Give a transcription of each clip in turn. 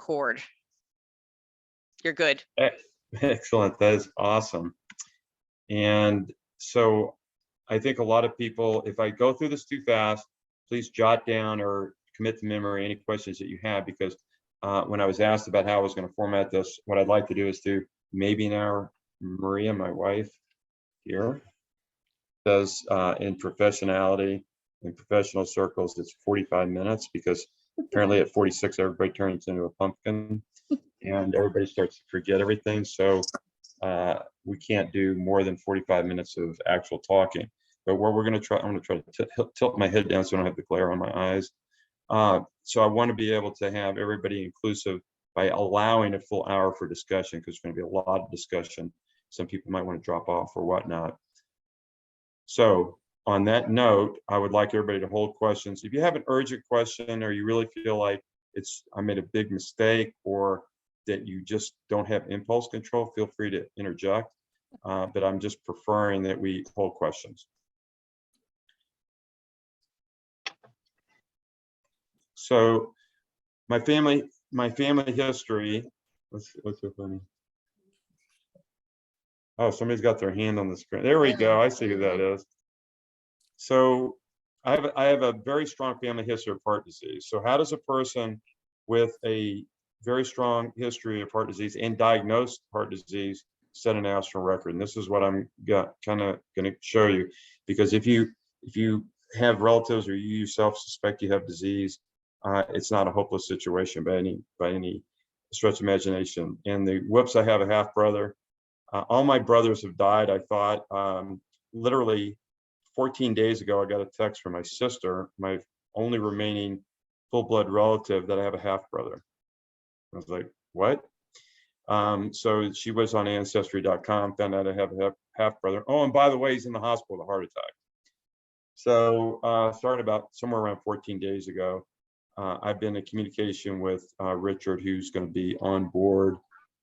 cord. You're good. Excellent. That is awesome. And so I think a lot of people, if I go through this too fast, please jot down or commit to memory any questions that you have, because when I was asked about how I was going to format this, what I'd like to do is to maybe now Maria, my wife here, does in professionality, in professional circles, it's 45 minutes, because apparently at 46, everybody turns into a pumpkin and everybody starts to forget everything. So we can't do more than 45 minutes of actual talking. But what we're going to try, I'm going to try to tilt my head down so I don't have the glare on my eyes. So I want to be able to have everybody inclusive by allowing a full hour for discussion, because there's going to be a lot of discussion. Some people might want to drop off or whatnot. So on that note, I would like everybody to hold questions. If you have an urgent question, or you really feel like I made a big mistake, or that you just don't have impulse control, feel free to interject. But I'm just preferring that we hold questions. So my family history, what's so funny? Oh, somebody's got their hand on the screen. There we go. I see who that is. So I have a very strong family history of heart disease. So how does a person with a very strong history of heart disease and diagnosed heart disease set a national record? And this is what I'm kind of going to show you, because if you have relatives or you yourself suspect you have disease, it's not a hopeless situation by any stretch of imagination. And the whoops, I have a half brother. All my brothers have died. I thought literally 14 days ago, I got a text from my sister, my only remaining full-blood relative, that I have a half brother. I was like, what? So she was on ancestry.com, found out I have a half brother. Oh, and by the way, he's in the hospital with a heart attack. So started about somewhere around 14 days ago. I've been in communication with Richard, who's going to be on board,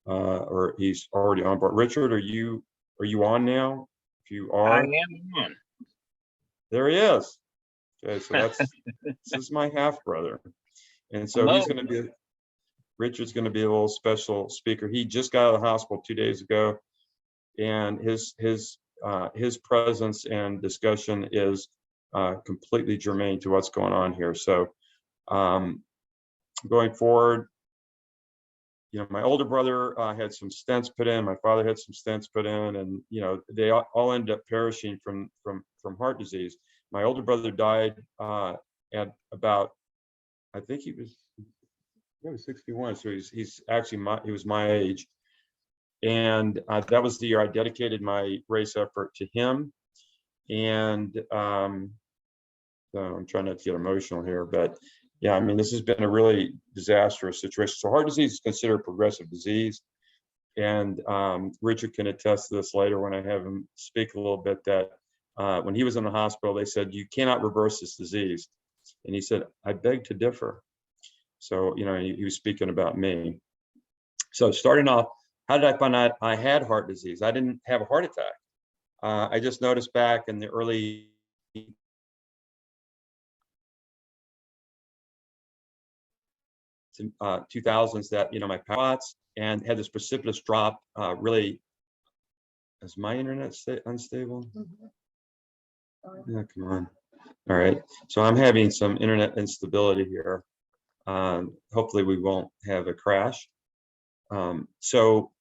or he's already on board. Richard, are you on now? If you are, I am on. There he is. Okay, so this is my half brother, and so Hello. Richard's going to be a little special speaker. He just got out of the hospital 2 days ago, and his presence and discussion is completely germane to what's going on here. So going forward, my older brother had some stents put in. My father had some stents put in, and they all ended up perishing from heart disease. My older brother died at about, I think he was 61, so he's actually he was my age, and that was the year I dedicated my race effort to him. And so I'm trying not to get emotional here, but yeah, I mean, this has been a really disastrous situation. So heart disease is considered a progressive disease, and Richard can attest to this later when I have him speak a little bit, that when he was in the hospital, they said, you cannot reverse this disease. And he said, I beg to differ. So, he was speaking about me. So starting off, how did I find out I had heart disease? I didn't have a heart attack. I just noticed back in the early 2000s that, my pulse and had this precipitous drop. Really, is my internet unstable? Yeah, come on. All right. So I'm having some internet instability here. Hopefully we won't have a crash. So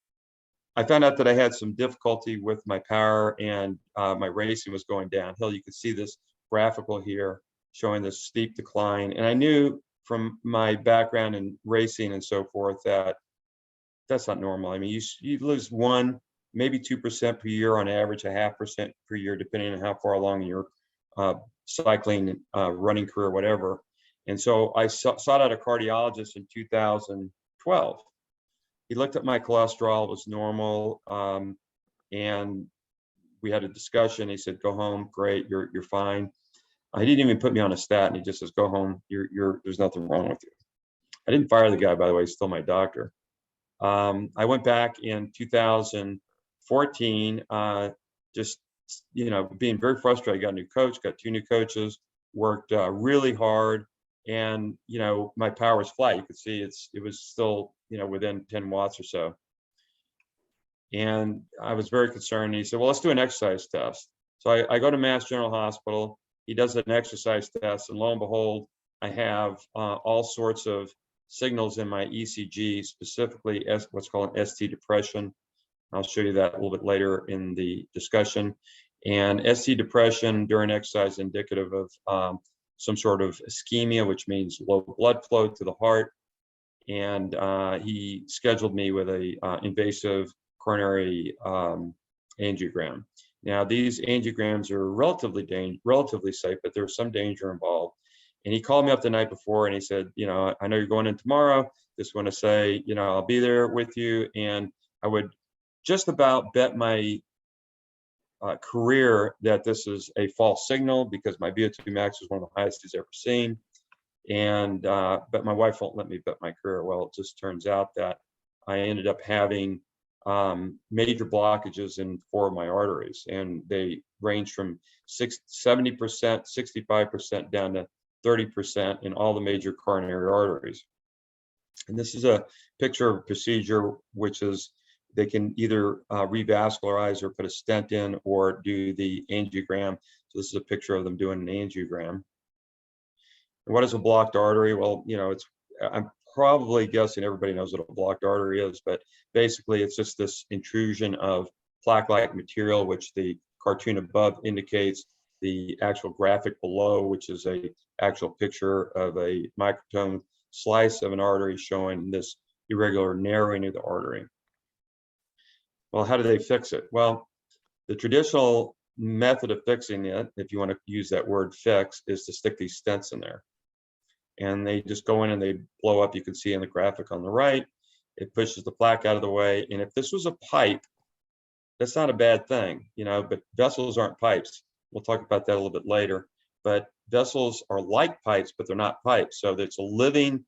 I found out that I had some difficulty with my power, and my racing was going downhill. You can see this graphical here showing this steep decline. And I knew from my background in racing and so forth that that's not normal. I mean, you lose 1%, maybe 2% per year on average, 0.5% per year, depending on how far along your cycling, running career, whatever. And so I sought out a cardiologist in 2012. He looked at my cholesterol, it was normal, and we had a discussion. He said, "Go home, great, you're fine." He didn't even put me on a statin. He just says, "Go home, there's nothing wrong with you." I didn't fire the guy, by the way, he's still my doctor. I went back in 2014, just being very frustrated. I got a new coach, got 2 new coaches, worked really hard. And, my power was flat. You could see it was still, within 10 watts or so. And I was very concerned. He said, well, let's do an exercise test. So I go to Mass General Hospital. He does an exercise test, and lo and behold, I have all sorts of signals in my ECG, specifically what's called an ST depression. I'll show you that a little bit later in the discussion. And ST depression during exercise is indicative of some sort of ischemia, which means low blood flow to the heart. And he scheduled me with a invasive coronary angiogram. Now, these angiograms are relatively safe, but there's some danger involved. And he called me up the night before and he said, I know you're going in tomorrow. Just want to say, I'll be there with you. And I would just about bet my career that this is a false signal, because my VO2 max was one of the highest he's ever seen. And but my wife won't let me bet my career. Well, it just turns out that I ended up having major blockages in 4 of my arteries, and they range from 70%, 65% down to 30% in all the major coronary arteries. And this is a picture of a procedure, which is they can either revascularize or put a stent in or do the angiogram. So this is a picture of them doing an angiogram. And what is a blocked artery? Well, I'm probably guessing everybody knows what a blocked artery is, but basically it's just this intrusion of plaque-like material, which the cartoon above indicates, the actual graphic below, which is a actual picture of a microtome slice of an artery showing this irregular narrowing of the artery. Well, how do they fix it? Well, the traditional method of fixing it, if you want to use that word fix, is to stick these stents in there. And they just go in and they blow up. You can see in the graphic on the right, it pushes the plaque out of the way. And if this was a pipe, that's not a bad thing, but vessels aren't pipes. We'll talk about that a little bit later. But vessels are like pipes, but they're not pipes. So it's a living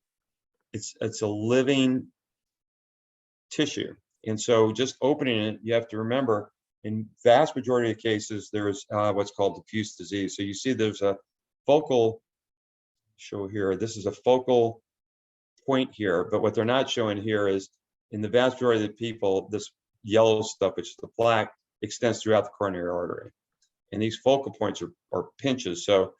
tissue. And so just opening it, you have to remember, in vast majority of cases, there's what's called diffuse disease. So you see there's a focal show here. This is a focal point here, but what they're not showing here is in the vast majority of the people, this yellow stuff, which is the plaque, extends throughout the coronary artery. And these focal points are pinches. So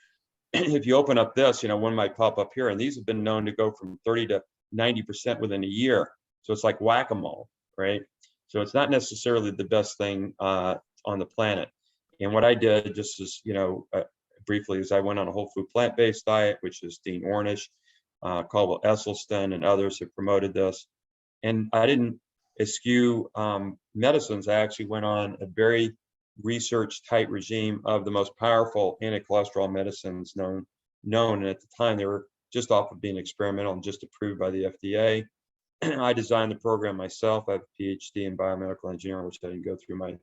if you open up this, one might pop up here, and these have been known to go from 30 to 90% within a year. So it's like whack-a-mole, right? So it's not necessarily the best thing on the planet. And what I did, just as briefly, is I went on a whole food plant-based diet, which is Dean Ornish, Caldwell Esselstyn, and others have promoted this. And I didn't eschew medicines. I actually went on a very research-tight regime of the most powerful anti-cholesterol medicines known. And at the time, they were just off of being experimental and just approved by the FDA. I designed the program myself. I have a PhD in biomedical engineering, which I didn't go through my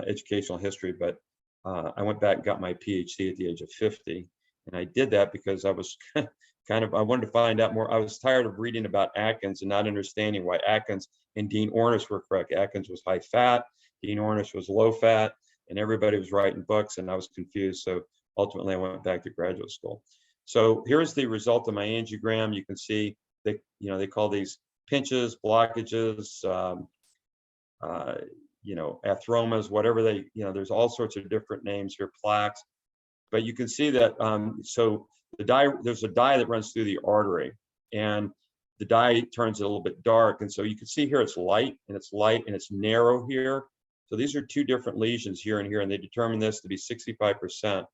educational history, but I went back and got my PhD at the age of 50. And I did that because I was I wanted to find out more. I was tired of reading about Atkins and not understanding why Atkins and Dean Ornish were correct. Atkins was high fat, Dean Ornish was low fat, and everybody was writing books, and I was confused. So ultimately I went back to graduate school. So here's the result of my angiogram. You can see they call these pinches, blockages, athromas, whatever there's all sorts of different names here, plaques. But you can see that, so there's a dye that runs through the artery, and the dye turns it a little bit dark. And so you can see here it's light and it's narrow here. So these are 2 different lesions here and here, and they determined this to be 65%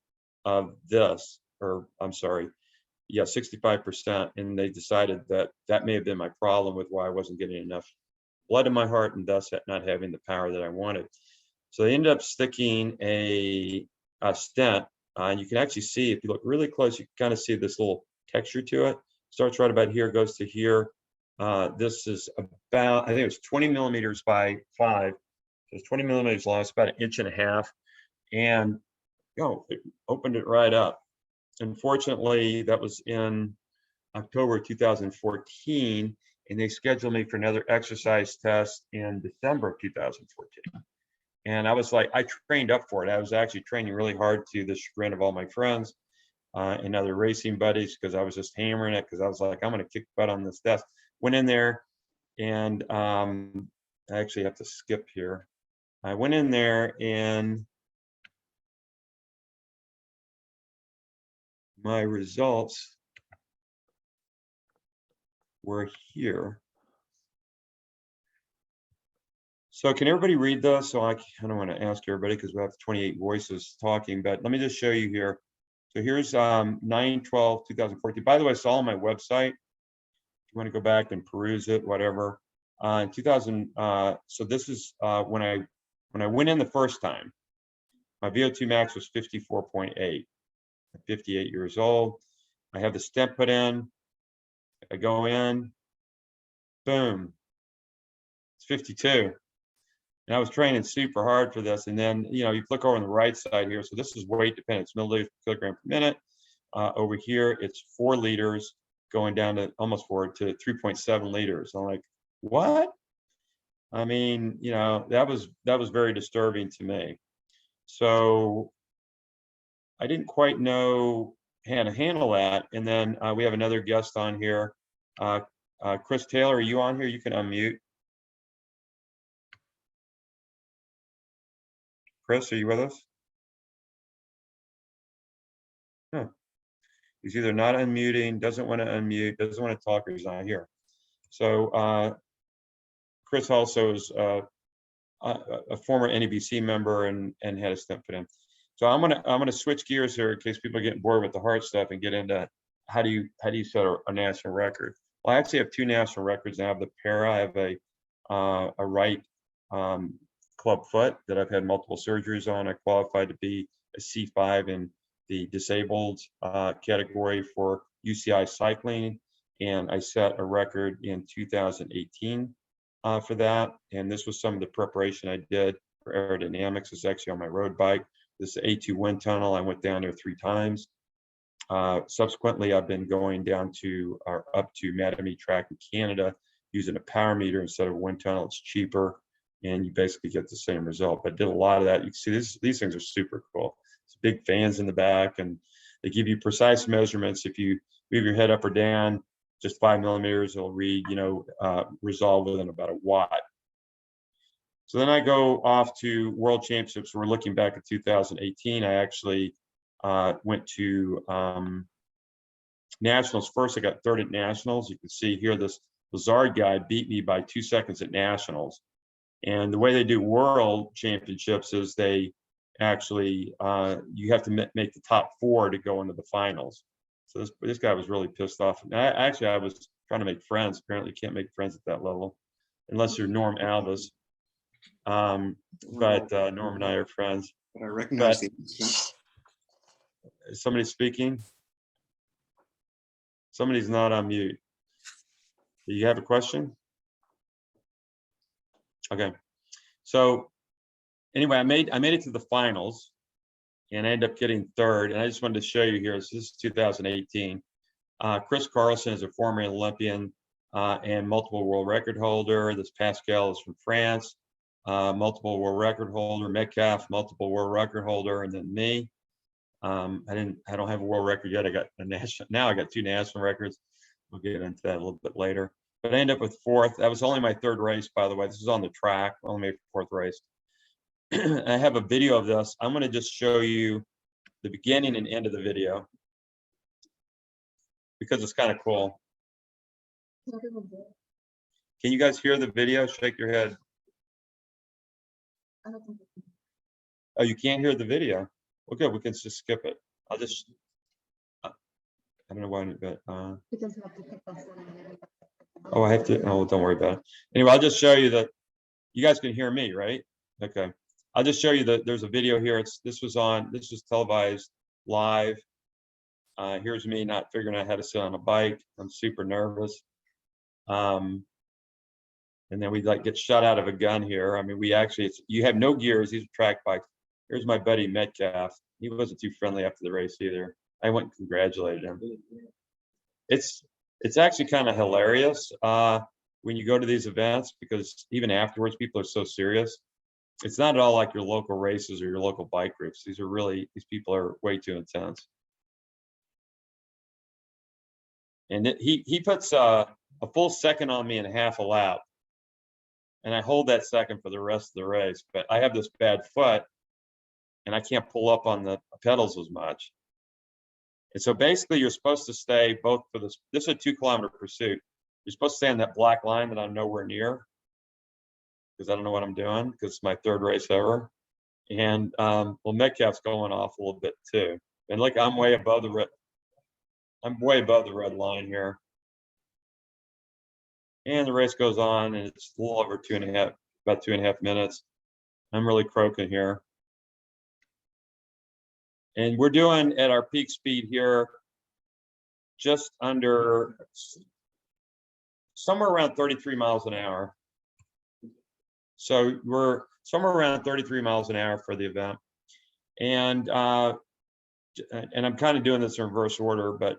of this, or I'm sorry, 65%. And they decided that may have been my problem with why I wasn't getting enough blood in my heart and thus not having the power that I wanted. So they ended up sticking a stent, and you can actually see, if you look really close, you can kind of see this little texture to it. Starts right about here, goes to here. This is about, I think it was 20 millimeters by 5. So it's 20 millimeters long. It's about 1.5 inches. And it opened it right up. Unfortunately, that was in October 2014, and they scheduled me for another exercise test in December of 2014. And I was like, I trained up for it. I was actually training really hard, to the chagrin of all my friends. and other racing buddies because I was just hammering it because I was like, I'm going to kick butt on this desk. Went in there and I actually have to skip here. I went in there and my results were here. So can everybody read this? So I kind of want to ask everybody because we have 28 voices talking, but let me just show you here. So here's 9/12/2014. By the way, it's all on my website. If you want to go back and peruse it, whatever. In 2000, so this is when I went in the first time. My VO2 max was 54.8. I'm 58 years old. I have the stent put in. I go in. Boom. It's 52. And I was training super hard for this. And then, you know, you click over on the right side here. So this is weight dependent. It's milliliters per kilogram per minute. Over here, it's 4 liters going down to almost 4 to 3.7 liters. I'm like, what? I mean, you know, that was very disturbing to me. So I didn't quite know how to handle that. And then we have another guest on here. Chris Taylor, are you on here? You can unmute. Chris, are you with us? Huh. He's either not unmuting, doesn't want to unmute, doesn't want to talk, or he's not here. So Chris also is a former NEBC member and had a stent put in. So I'm gonna switch gears here in case people are getting bored with the hard stuff and get into how do you set a national record. Well, I actually have 2 national records. I have the para. I have a right club foot that I've had multiple surgeries on. I qualified to be a C5 in the disabled category for UCI cycling, and I set a record in 2018 for that. And this was some of the preparation I did for aerodynamics. It's actually on my road bike. This is the A2 wind tunnel. I went down there 3 times. Subsequently, I've been going down to up to Mattamy track in Canada using a power meter instead of a wind tunnel. It's cheaper, and you basically get the same result. But I did a lot of that. You can see these things are super cool. It's big fans in the back, and they give you precise measurements. If you move your head up or down just 5 millimeters, it'll read, you know, resolve within about a watt. So then I go off to World Championships. We're looking back at 2018. I actually went to Nationals first. I got 3rd at Nationals. You can see here this Lazard guy beat me by 2 seconds at Nationals. And the way they do World Championships is they actually, you have to make the top 4 to go into the finals. So this guy was really pissed off. And I was trying to make friends. Apparently you can't make friends at that level unless you're Norm Alvis. But Norm and I are friends. But I recognize the Is somebody speaking? Somebody's not on mute. Do you have a question? Okay. So anyway, I made it to the finals, and I ended up getting 3rd. And I just wanted to show you here. This is 2018. Chris Carlson is a former Olympian and multiple world record holder. This Pascal is from France, multiple world record holder. Metcalf, multiple world record holder, and then me. I don't have a world record yet. I got a national. Now I got 2 national records. We'll get into that a little bit later. But I ended up with 4th. That was only my 3rd race, by the way. This is on the track. Only made 4th race. I have a video of this. I'm going to just show you the beginning and end of the video because it's kind of cool. Can you guys hear the video? Shake your head. Oh, you can't hear the video? Well, good. We can just skip it. I'll just. I don't know why, but. Oh, I have to. Oh, don't worry about it. Anyway, I'll just show you that you guys can hear me, right? Okay. I'll just show you that there's a video here. This was televised live. Here's me not figuring out how to sit on a bike. I'm super nervous. And then we get shot out of a gun here. I mean, you have no gears. These are track bikes. Here's my buddy Metcalf. He wasn't too friendly after the race either. I went and congratulated him. It's actually kind of hilarious when you go to these events because even afterwards, people are so serious. It's not at all like your local races or your local bike groups. These people are way too intense. And he puts a full second on me in half a lap. And I hold that second for the rest of the race. But I have this bad foot and I can't pull up on the pedals as much. And so basically you're supposed to stay both for this is a 2-kilometer pursuit. You're supposed to stay on that black line that I'm nowhere near because I don't know what I'm doing because it's my 3rd race ever. And well, Metcalf's going off a little bit too. And look, I'm way above the red line here. And the race goes on and it's a little over about 2.5 minutes. I'm really croaking here. And we're doing at our peak speed here, just under somewhere around 33 miles an hour. So we're somewhere around 33 miles an hour for the event. And I'm kind of doing this in reverse order, but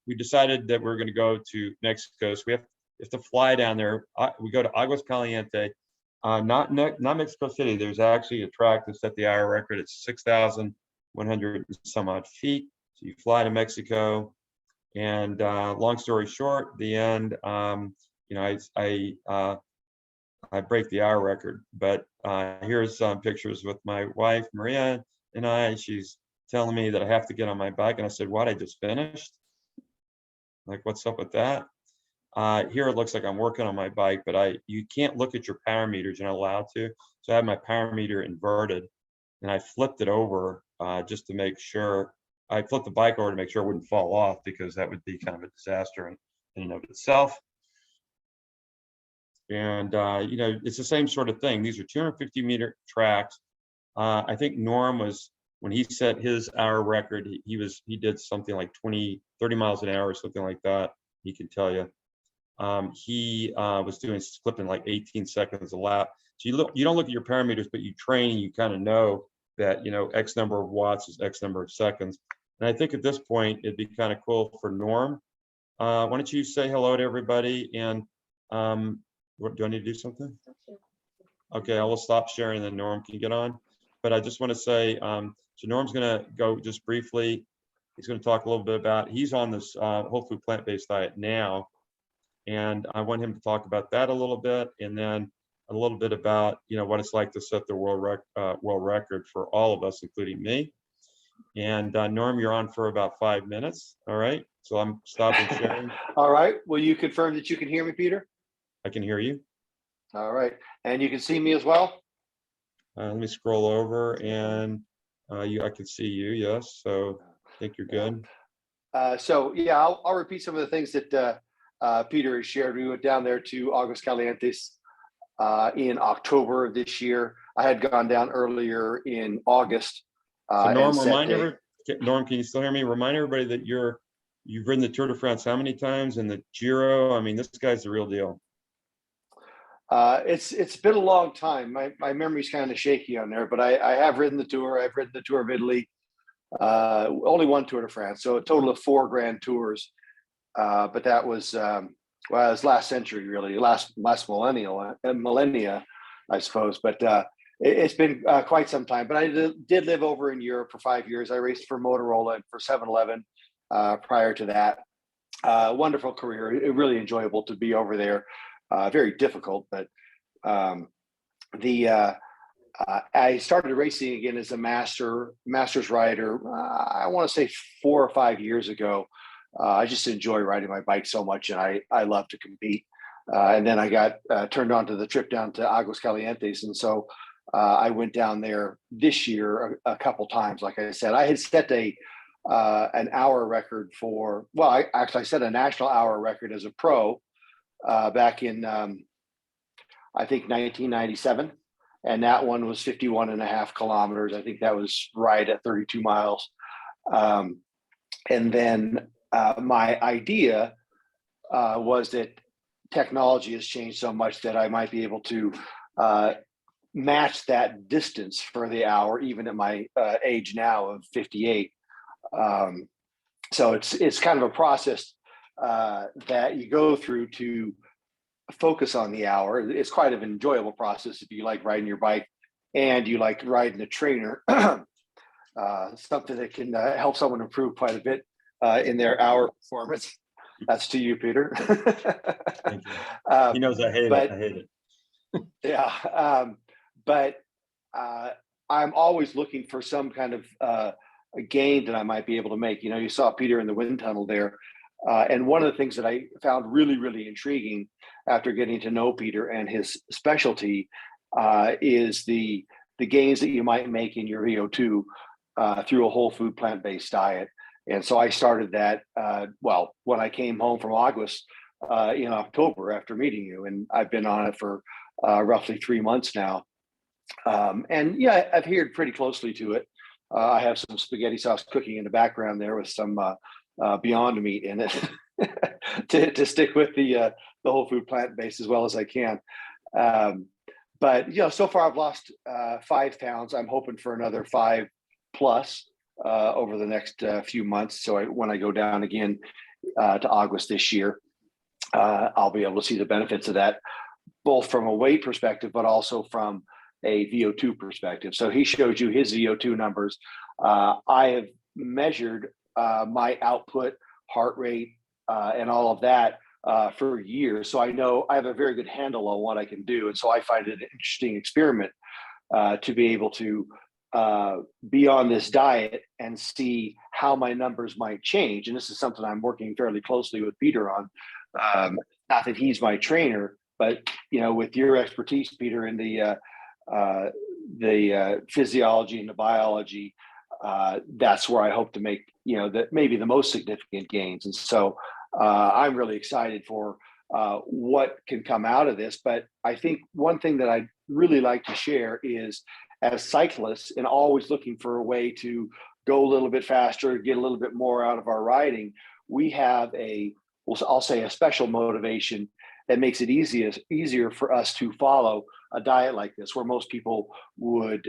we decided that we're going to go to Mexico. So we have to fly down there. We go to Aguas Caliente, not Mexico City. There's actually a track that set the hour record. It's 6,100 and some odd feet. So you fly to Mexico. And long story short, the end, I break the hour record. But here's some pictures with my wife, Maria, and I. She's telling me that I have to get on my bike. And I said, what, I just finished? Like, what's up with that? Here it looks like I'm working on my bike, but you can't look at your power meters. You're not allowed to. So I have my power meter inverted and I flipped it over just to make sure. I flipped the bike over to make sure it wouldn't fall off because that would be kind of a disaster in and of itself. And, it's the same sort of thing. These are 250-meter tracks. I think Norm was, when he set his hour record, he did something like 30 miles an hour or something like that. He can tell you. He was clipping like 18 seconds a lap. So you don't look at your parameters, but you train, you kind of know that, X number of watts is X number of seconds. And I think at this point, it'd be kind of cool for Norm. Why don't you say hello to everybody? And do I need to do something? Okay, I will stop sharing and then Norm can get on. But I just want to say, so Norm's going to go just briefly. He's going to talk a little bit about, he's on this whole food plant-based diet now. And I want him to talk about that a little bit, and then a little bit about, what it's like to set the world record for all of us, including me. And Norm, you're on for about 5 minutes. All right. So I'm stopping sharing. All right. Will you confirm that you can hear me, Peter? I can hear you. All right. And you can see me as well? Let me scroll over and I can see you. Yes. So I think you're good. So yeah, I'll repeat some of the things that Peter has shared. We went down there to Aguas Calientes in October of this year. I had gone down earlier in August. So Norm, Norm, can you still hear me? Remind everybody that you've ridden the Tour de France how many times, and the Giro? I mean, this guy's the real deal. It's been a long time. My memory's kind of shaky on there, but I have ridden the Tour. I've ridden the Tour of Italy. Only one Tour de France, so a total of 4 grand tours. But that was it was last century, really, last millennia, I suppose. But it's been quite some time. But I did live over in Europe for 5 years. I raced for Motorola and for 7-Eleven prior to that. Wonderful career. Really enjoyable to be over there. Very difficult, but I started racing again as a master's rider. I want to say 4 or 5 years ago. I just enjoy riding my bike so much, and I love to compete. And then I got turned on to the trip down to Aguas Calientes, and so I went down there this year a couple times. Like I said, I had set an hour record for. Well, I set a national hour record as a pro back in I think 1997. And that one was 51.5 kilometers. I think that was right at 32 miles. And then my idea was that technology has changed so much that I might be able to match that distance for the hour, even at my age now of 58. So it's kind of a process that you go through to focus on the hour. It's quite an enjoyable process if you like riding your bike and you like riding a trainer. Something that can help someone improve quite a bit in their hour performance. That's to you, Peter. Thank you. Um, He knows I hate but it. I hate it. yeah, but I'm always looking for some kind of a gain that I might be able to make. You know, you saw Peter in the wind tunnel there. And one of the things that I found really, really intriguing after getting to know Peter and his specialty is the gains that you might make in your VO2 through a whole food plant-based diet. And so I started that, well, when I came home from August in October after meeting you, and I've been on it for roughly 3 months now. And yeah, I've adhered pretty closely to it. I have some spaghetti sauce cooking in the background there with some Beyond Meat in it to stick with the whole food plant-based as well as I can. But you know, so far I've lost 5 pounds. I'm hoping for another 5 plus over the next few months. So when I go down again to August this year, I'll be able to see the benefits of that, both from a weight perspective, but also from a VO2 perspective. So he showed you his VO2 numbers. I have measured my output, heart rate, and all of that for years. So I know I have a very good handle on what I can do. And so I find it an interesting experiment to be able to be on this diet and see how my numbers might change. And this is something I'm working fairly closely with Peter on. Not that he's my trainer, but you know, with your expertise, Peter, in the physiology and the biology, that's where I hope to make, you know, that maybe the most significant gains. And so I'm really excited for what can come out of this. But I think one thing that I'd really like to share is, as cyclists and always looking for a way to go a little bit faster, get a little bit more out of our riding, we have I'll say a special motivation that makes it easier for us to follow a diet like this, where most people would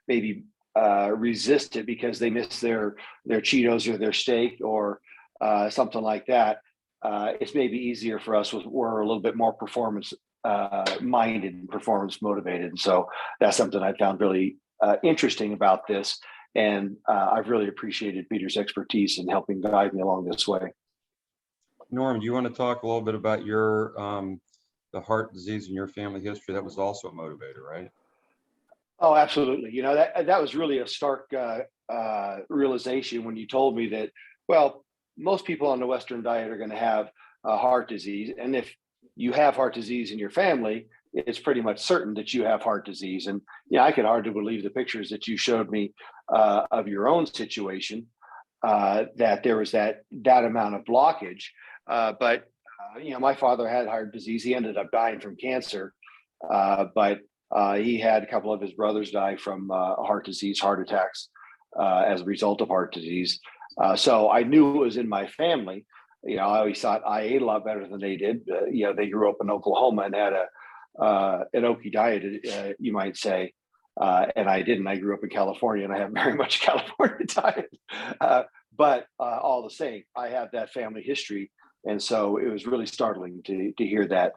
maybe resist it because they miss their Cheetos or their steak or something like that. It's maybe easier for us we're a little bit more performance minded and performance motivated. And so that's something I found really interesting about this. And I've really appreciated Peter's expertise in helping guide me along this way. Norm, do you want to talk a little bit about your the heart disease in your family history? That was also a motivator, right? Oh, absolutely. You know, that was really a stark realization when you told me that, well, most people on the Western diet are going to have heart disease. And if you have heart disease in your family, it's pretty much certain that you have heart disease. And yeah, I could hardly believe the pictures that you showed me of your own situation, that there was that amount of blockage. But you know, my father had heart disease. He ended up dying from cancer, but he had a couple of his brothers die from heart disease, heart attacks, as a result of heart disease. So I knew it was in my family. You know, I always thought I ate a lot better than they did. You know, they grew up in Oklahoma and had an Okie diet, you might say, and I didn't. I grew up in California, and I have very much a California diet. But all the same, I have that family history, and so it was really startling to hear that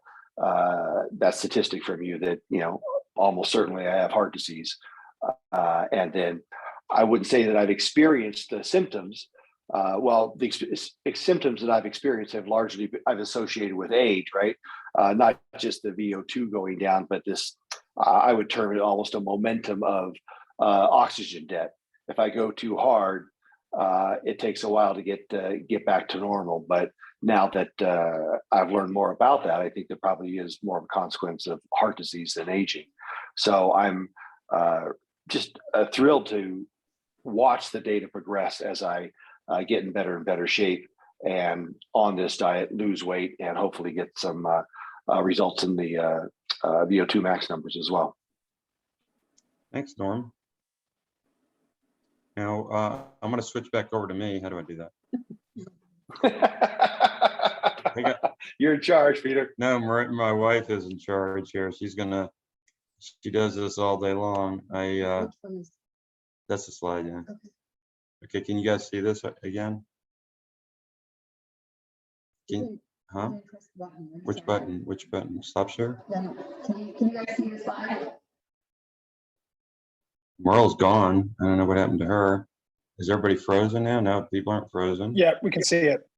statistic from you that, you know, almost certainly I have heart disease, and then I wouldn't say that I've experienced the symptoms. Well, the symptoms that I've experienced have largely I've associated with age, right? Not just the VO2 going down, but this, I would term it almost a momentum of oxygen debt. If I go too hard, it takes a while to get back to normal. But now that I've learned more about that, I think there probably is more of a consequence of heart disease than aging. So I'm just thrilled to watch the data progress as I get in better and better shape, and on this diet lose weight and hopefully get some results in the VO2 max numbers as well. Thanks, Norm. Now I'm going to switch back over to me. How do I do that? You're in charge, Peter. No, my wife is in charge here. She does this all day long. That's the slide, yeah. Okay, can you guys see this again? Huh? Which button? Which button? Stop share? Can you guys see the slide? Merle's gone. I don't know what happened to her. Is everybody frozen now? No, people aren't frozen. Yeah, we can see it.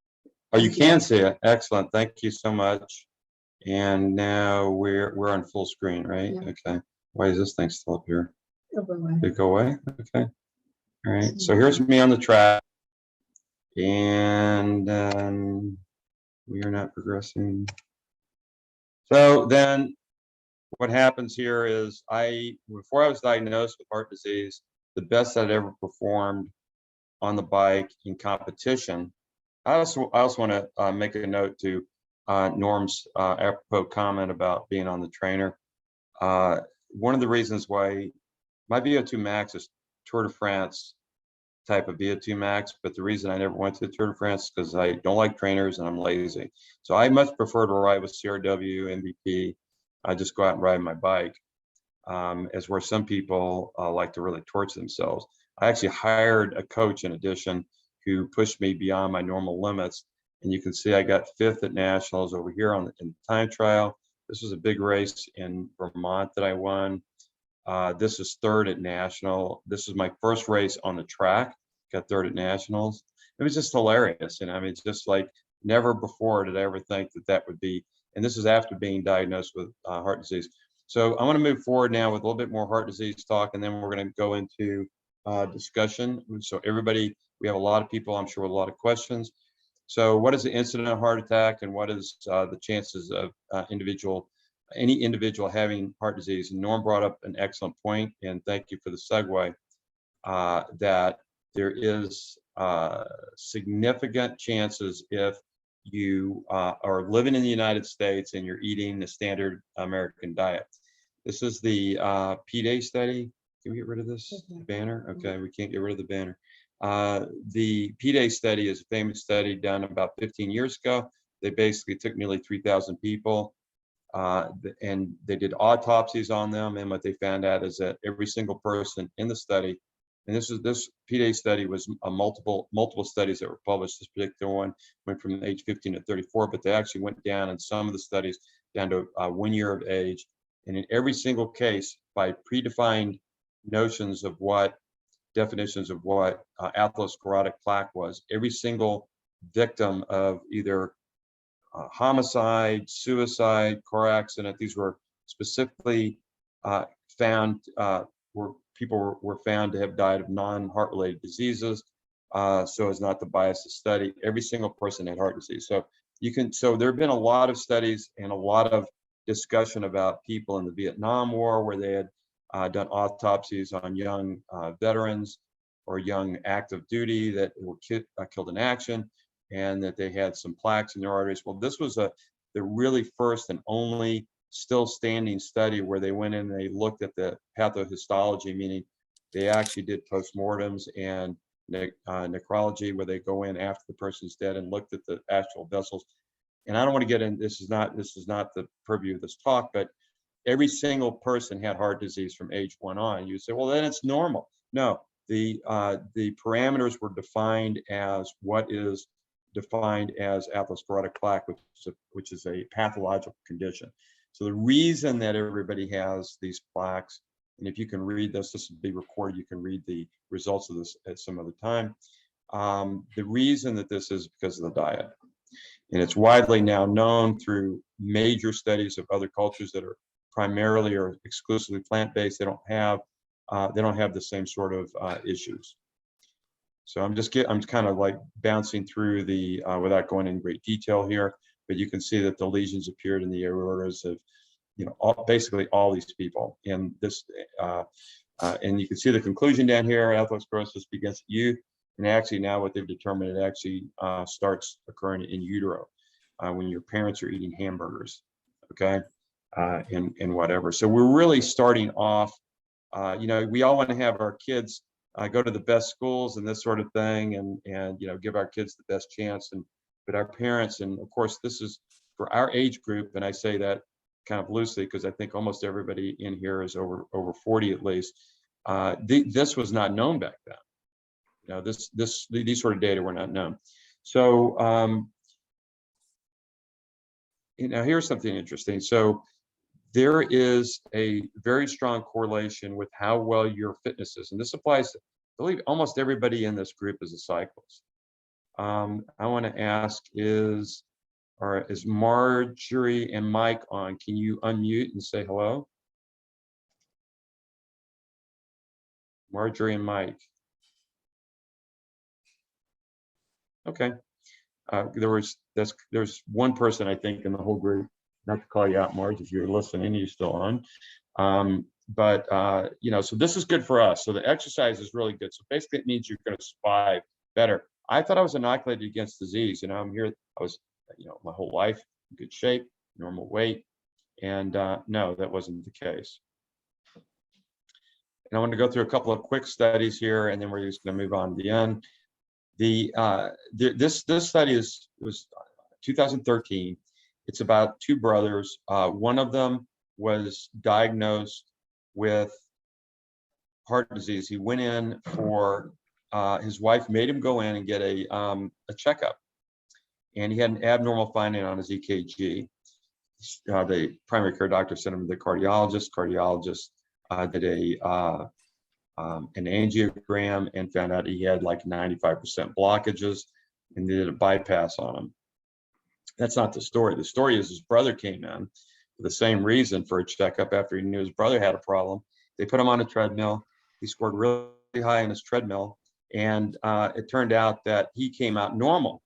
Oh, you can see it. Excellent. Thank you so much. And now we're on full screen, right? Yeah. Okay. Why is this thing still up here? Over Did it go away? Okay. All right. So here's me on the track, and we are not progressing. So then what happens here is before I was diagnosed with heart disease, the best I'd ever performed on the bike in competition. I also want to make a note to Norm's apropos comment about being on the trainer. One of the reasons why my VO2 max is Tour de France type of VO2 max, but the reason I never went to the Tour de France is because I don't like trainers and I'm lazy. So I much prefer to ride with CRW, MVP. I just go out and ride my bike, as where some people like to really torture themselves. I actually hired a coach in addition who pushed me beyond my normal limits. And you can see I got 5th at nationals over here in the time trial. This was a big race in Vermont that I won. This is 3rd at national. This is my first race on the track. Got 3rd at nationals. It was just hilarious. And I mean, it's just like never before did I ever think that would be. And this is after being diagnosed with heart disease. So I want to move forward now with a little bit more heart disease talk, and then we're going to go into discussion. So everybody, we have a lot of people, I'm sure, with a lot of questions. So what is the incident of heart attack, and what is the chances of any individual having heart disease? And Norm brought up an excellent point, and thank you for the segue, that there is significant chances if you are living in the United States and you're eating the standard American diet. This is the PDA study. Can we get rid of this banner? Okay, we can't get rid of the banner. The PDA study is a famous study done about 15 years ago. They basically took nearly 3,000 people and they did autopsies on them. And what they found out is that every single person in the study, and this PDA study was multiple studies that were published. This particular one went from age 15 to 34, but they actually went down in some of the studies down to 1 year of age. And in every single case, by predefined definitions of what atherosclerotic plaque was, every single victim of either homicide, suicide, car accident, these were specifically found where people were found to have died of non-heart related diseases, so as not to bias the study. Every single person had heart disease. So there have been a lot of studies and a lot of discussion about people in the Vietnam War where they had done autopsies on young veterans or young active duty that were killed in action, and that they had some plaques in their arteries. Well, this was the really first and only still standing study where they went in and they looked at the pathohistology, meaning they actually did postmortems and necrology, where they go in after the person's dead and looked at the actual vessels. And I don't want to get in, this is not the purview of this talk, but every single person had heart disease from age 1 on. You say, well, then it's normal. No, the parameters were defined as what is defined as atherosclerotic plaque, which is a pathological condition. So the reason that everybody has these plaques, and if you can read this will be recorded, you can read the results of this at some other time. The reason that this is because of the diet. And it's widely now known through major studies of other cultures that are primarily or exclusively plant-based. They don't have the same sort of issues. So I'm kind of like bouncing through the without going in great detail here, but you can see that the lesions appeared in the aortas of, basically all these people. And this, and you can see the conclusion down here: atherosclerosis begins at youth, and actually now what they've determined, it actually starts occurring in utero when your parents are eating hamburgers, okay, and whatever. So we're really starting off. We all want to have our kids go to the best schools and this sort of thing, and give our kids the best chance. But our parents, and of course this is for our age group, and I say that kind of loosely because I think almost everybody in here is over 40 at least. This was not known back then. These sort of data were not known. So here's something interesting. So there is a very strong correlation with how well your fitness is. And this applies to, I believe, almost everybody in this group is a cyclist. I want to ask is Marjorie and Mike on? Can you unmute and say hello? Marjorie and Mike. Okay. There's one person I think in the whole group, not to call you out, Marge, if you're listening, you're still on. So this is good for us. So the exercise is really good. So basically it means you're going to survive better. I thought I was inoculated against disease. I'm here, I was, my whole life in good shape, normal weight. And no, that wasn't the case. And I want to go through a couple of quick studies here, and then we're just going to move on to the end. This study was 2013. It's about two brothers. One of them was diagnosed with heart disease. He went in for his wife made him go in and get a checkup, and he had an abnormal finding on his EKG. The primary care doctor sent him to the cardiologist. Cardiologist did an angiogram and found out he had like 95% blockages and did a bypass on him. That's not the story. The story is his brother came in for the same reason for a checkup after he knew his brother had a problem. They put him on a treadmill. He scored really high on his treadmill, and it turned out that he came out normal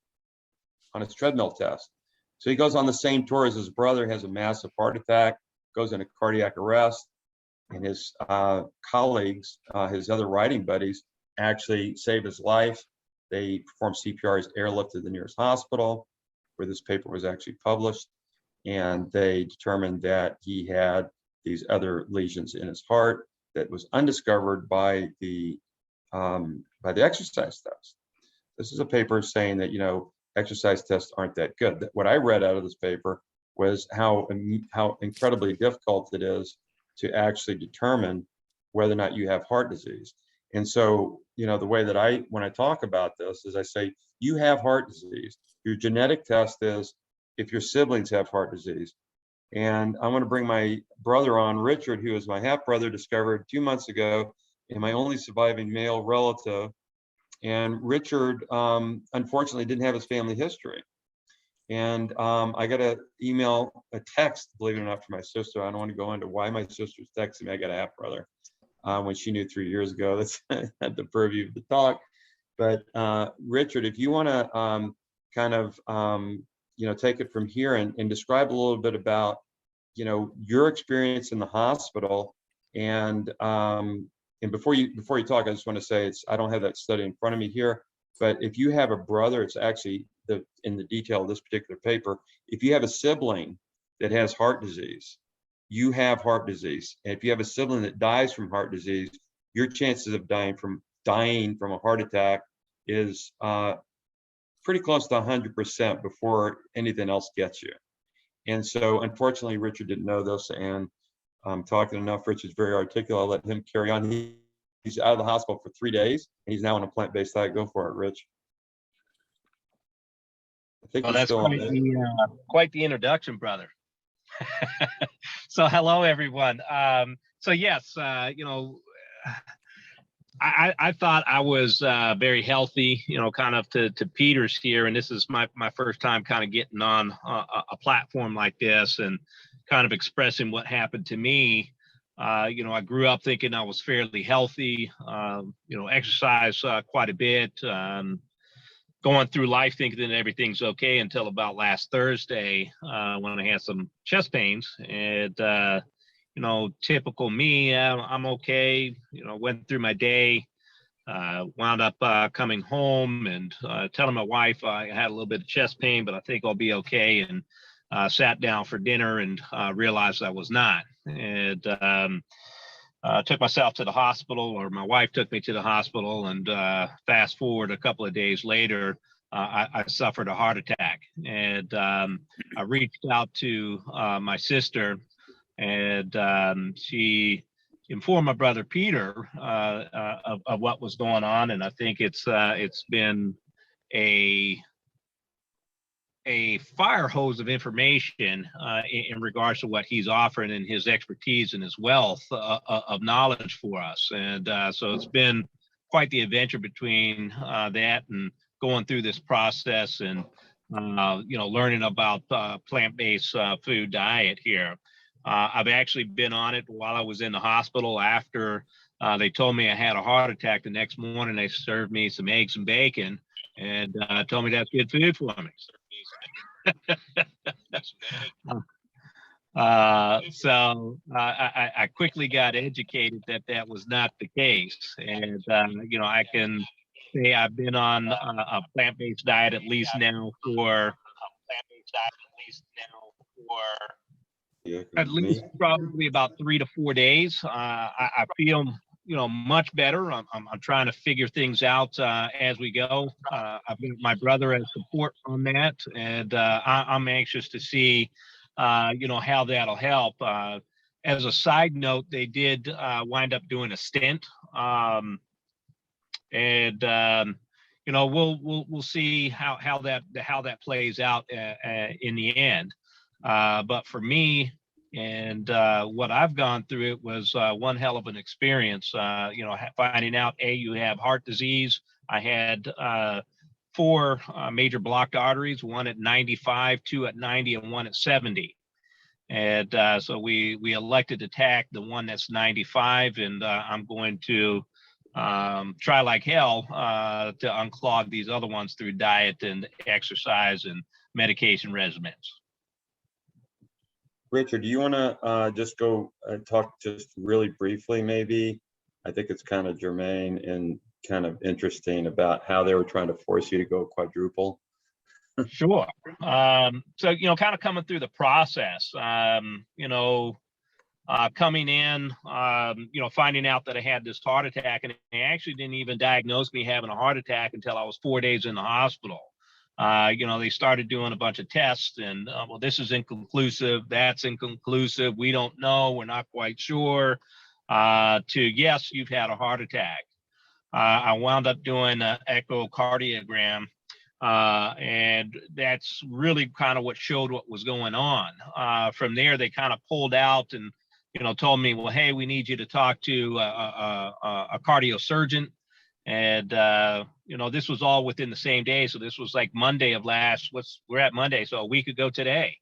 on his treadmill test. So he goes on the same tour as his brother, has a massive heart attack, goes into cardiac arrest, and his colleagues, his other riding buddies, actually saved his life. They performed CPR, he's airlifted to the nearest hospital, where this paper was actually published, and they determined that he had these other lesions in his heart that was undiscovered by the exercise test. This is a paper saying that exercise tests aren't that good. What I read out of this paper was how incredibly difficult it is to actually determine whether or not you have heart disease. And so, the way that when I talk about this is I say, you have heart disease. Your genetic test is if your siblings have heart disease. And I'm going to bring my brother on, Richard, who is my half brother, discovered 2 months ago, and my only surviving male relative. And Richard, unfortunately, didn't have his family history. And I got a text, believe it or not, from my sister. I don't want to go into why my sister's texting me. I got a half brother when she knew 3 years ago. That's had the purview of the talk. But Richard, if you want to take it from here and describe a little bit about, your experience in the hospital. And before you talk, I just want to say I don't have that study in front of me here. But if you have a brother, it's actually in the detail of this particular paper. If you have a sibling that has heart disease, you have heart disease. And if you have a sibling that dies from heart disease, your chances of dying from a heart attack is pretty close to 100% before anything else gets you. And so, unfortunately, Richard didn't know this, and I'm talking enough. Richard's very articulate. I'll let him carry on. He's out of the hospital for 3 days, and he's now on a plant-based diet. Go for it, Rich. I think that's quite the introduction, brother. So hello, everyone. So yes, I thought I was very healthy, kind of to Peter's here, and this is my first time kind of getting on a platform like this and kind of expressing what happened to me. I grew up thinking I was fairly healthy, exercise quite a bit, going through life thinking that everything's okay until about last Thursday when I had some chest pains. And typical me, I'm okay, went through my day, wound up coming home and telling my wife I had a little bit of chest pain, but I think I'll be okay, and sat down for dinner and realized I was not. And took myself to the hospital, or my wife took me to the hospital, and fast forward a couple of days later, I suffered a heart attack. And I reached out to my sister, and she informed my brother Peter of what was going on. And I think it's been a fire hose of information in regards to what he's offering and his expertise and his wealth of knowledge for us. And so it's been quite the adventure between that and going through this process and learning about plant-based food diet here. I've actually been on it while I was in the hospital. After they told me I had a heart attack, the next morning they served me some eggs and bacon and told me that's good food for me. So I quickly got educated that that was not the case. And, I can say I've been on a plant-based diet at least now for Yeah, at least probably about 3 to 4 days. I feel, much better. I'm trying to figure things out as we go. I've got my brother as support on that, and I'm anxious to see, how that'll help. As a side note, they did wind up doing a stent, we'll see how that plays out in the end. But for me, and what I've gone through, it was one hell of an experience. Finding out you have heart disease. I had 4 major blocked arteries, one at 95, 2 at 90, and 1 at 70. And so we elected to tack the one that's 95, and I'm going to try like hell to unclog these other ones through diet and exercise and medication regimens. Richard, do you want to just go talk just really briefly, maybe? I think it's kind of germane and kind of interesting about how they were trying to force you to go quadruple. Sure. So, kind of coming through the process, coming in, finding out that I had this heart attack, and they actually didn't even diagnose me having a heart attack until I was 4 days in the hospital. They started doing a bunch of tests and, well, this is inconclusive, that's inconclusive, we don't know, we're not quite sure, to yes, you've had a heart attack. I wound up doing an echocardiogram, and that's really kind of what showed what was going on. From there, they kind of pulled out and, told me, well, hey, we need you to talk to a cardiosurgeon. And, this was all within the same day. So this was like Monday of we're at Monday, so a week ago today.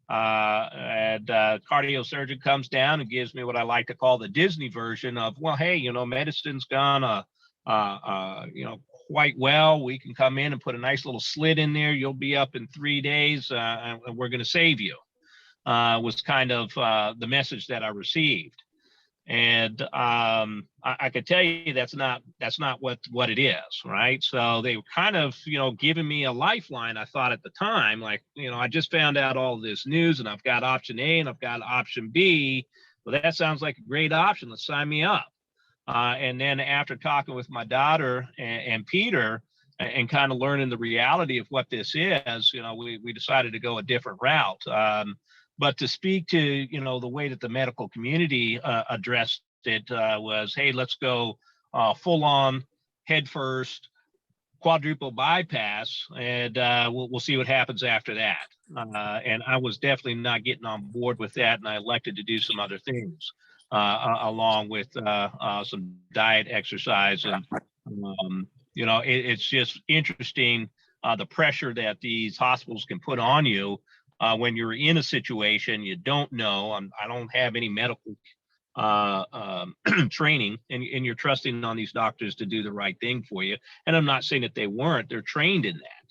And cardiosurgeon comes down and gives me what I like to call the Disney version of, well, hey, medicine's gone, quite well. We can come in and put a nice little slit in there. You'll be up in 3 days, and we're going to save you. Was kind of the message that I received. And I could tell you that's not what it is, right? So they were kind of, giving me a lifeline. I thought at the time, like, I just found out all this news, and I've got option A and I've got option B. Well, that sounds like a great option. Let's sign me up. And then after talking with my daughter and Peter and kind of learning the reality of what this is, we decided to go a different route. But to speak to, the way that the medical community addressed it was, hey, let's go full on, head first, quadruple bypass, and we'll see what happens after that. And I was definitely not getting on board with that, and I elected to do some other things along with some diet, exercise, and it's just interesting the pressure that these hospitals can put on you. When you're in a situation you don't know, I don't have any medical training, and you're trusting on these doctors to do the right thing for you. And I'm not saying that they weren't, they're trained in that.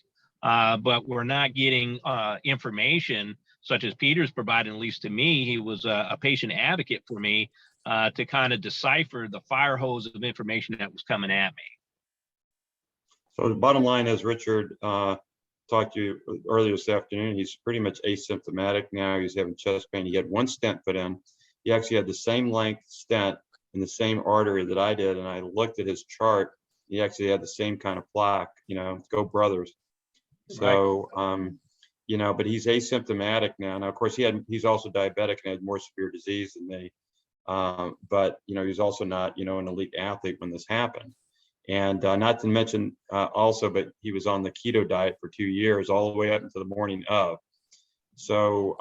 But we're not getting information such as Peter's provided, at least to me. He was a patient advocate for me to kind of decipher the fire hose of information that was coming at me. So the bottom line is, Richard talked to you earlier this afternoon. He's pretty much asymptomatic now. He's having chest pain. He had 1 stent put in. He actually had the same length stent in the same artery that I did. And I looked at his chart. He actually had the same kind of plaque, go brothers. So, right. But he's asymptomatic now. Now, of course, he's also diabetic and had more severe disease than me. But, he's also not, an elite athlete when this happened. And not to mention but he was on the keto diet for 2 years, all the way up into the morning of. So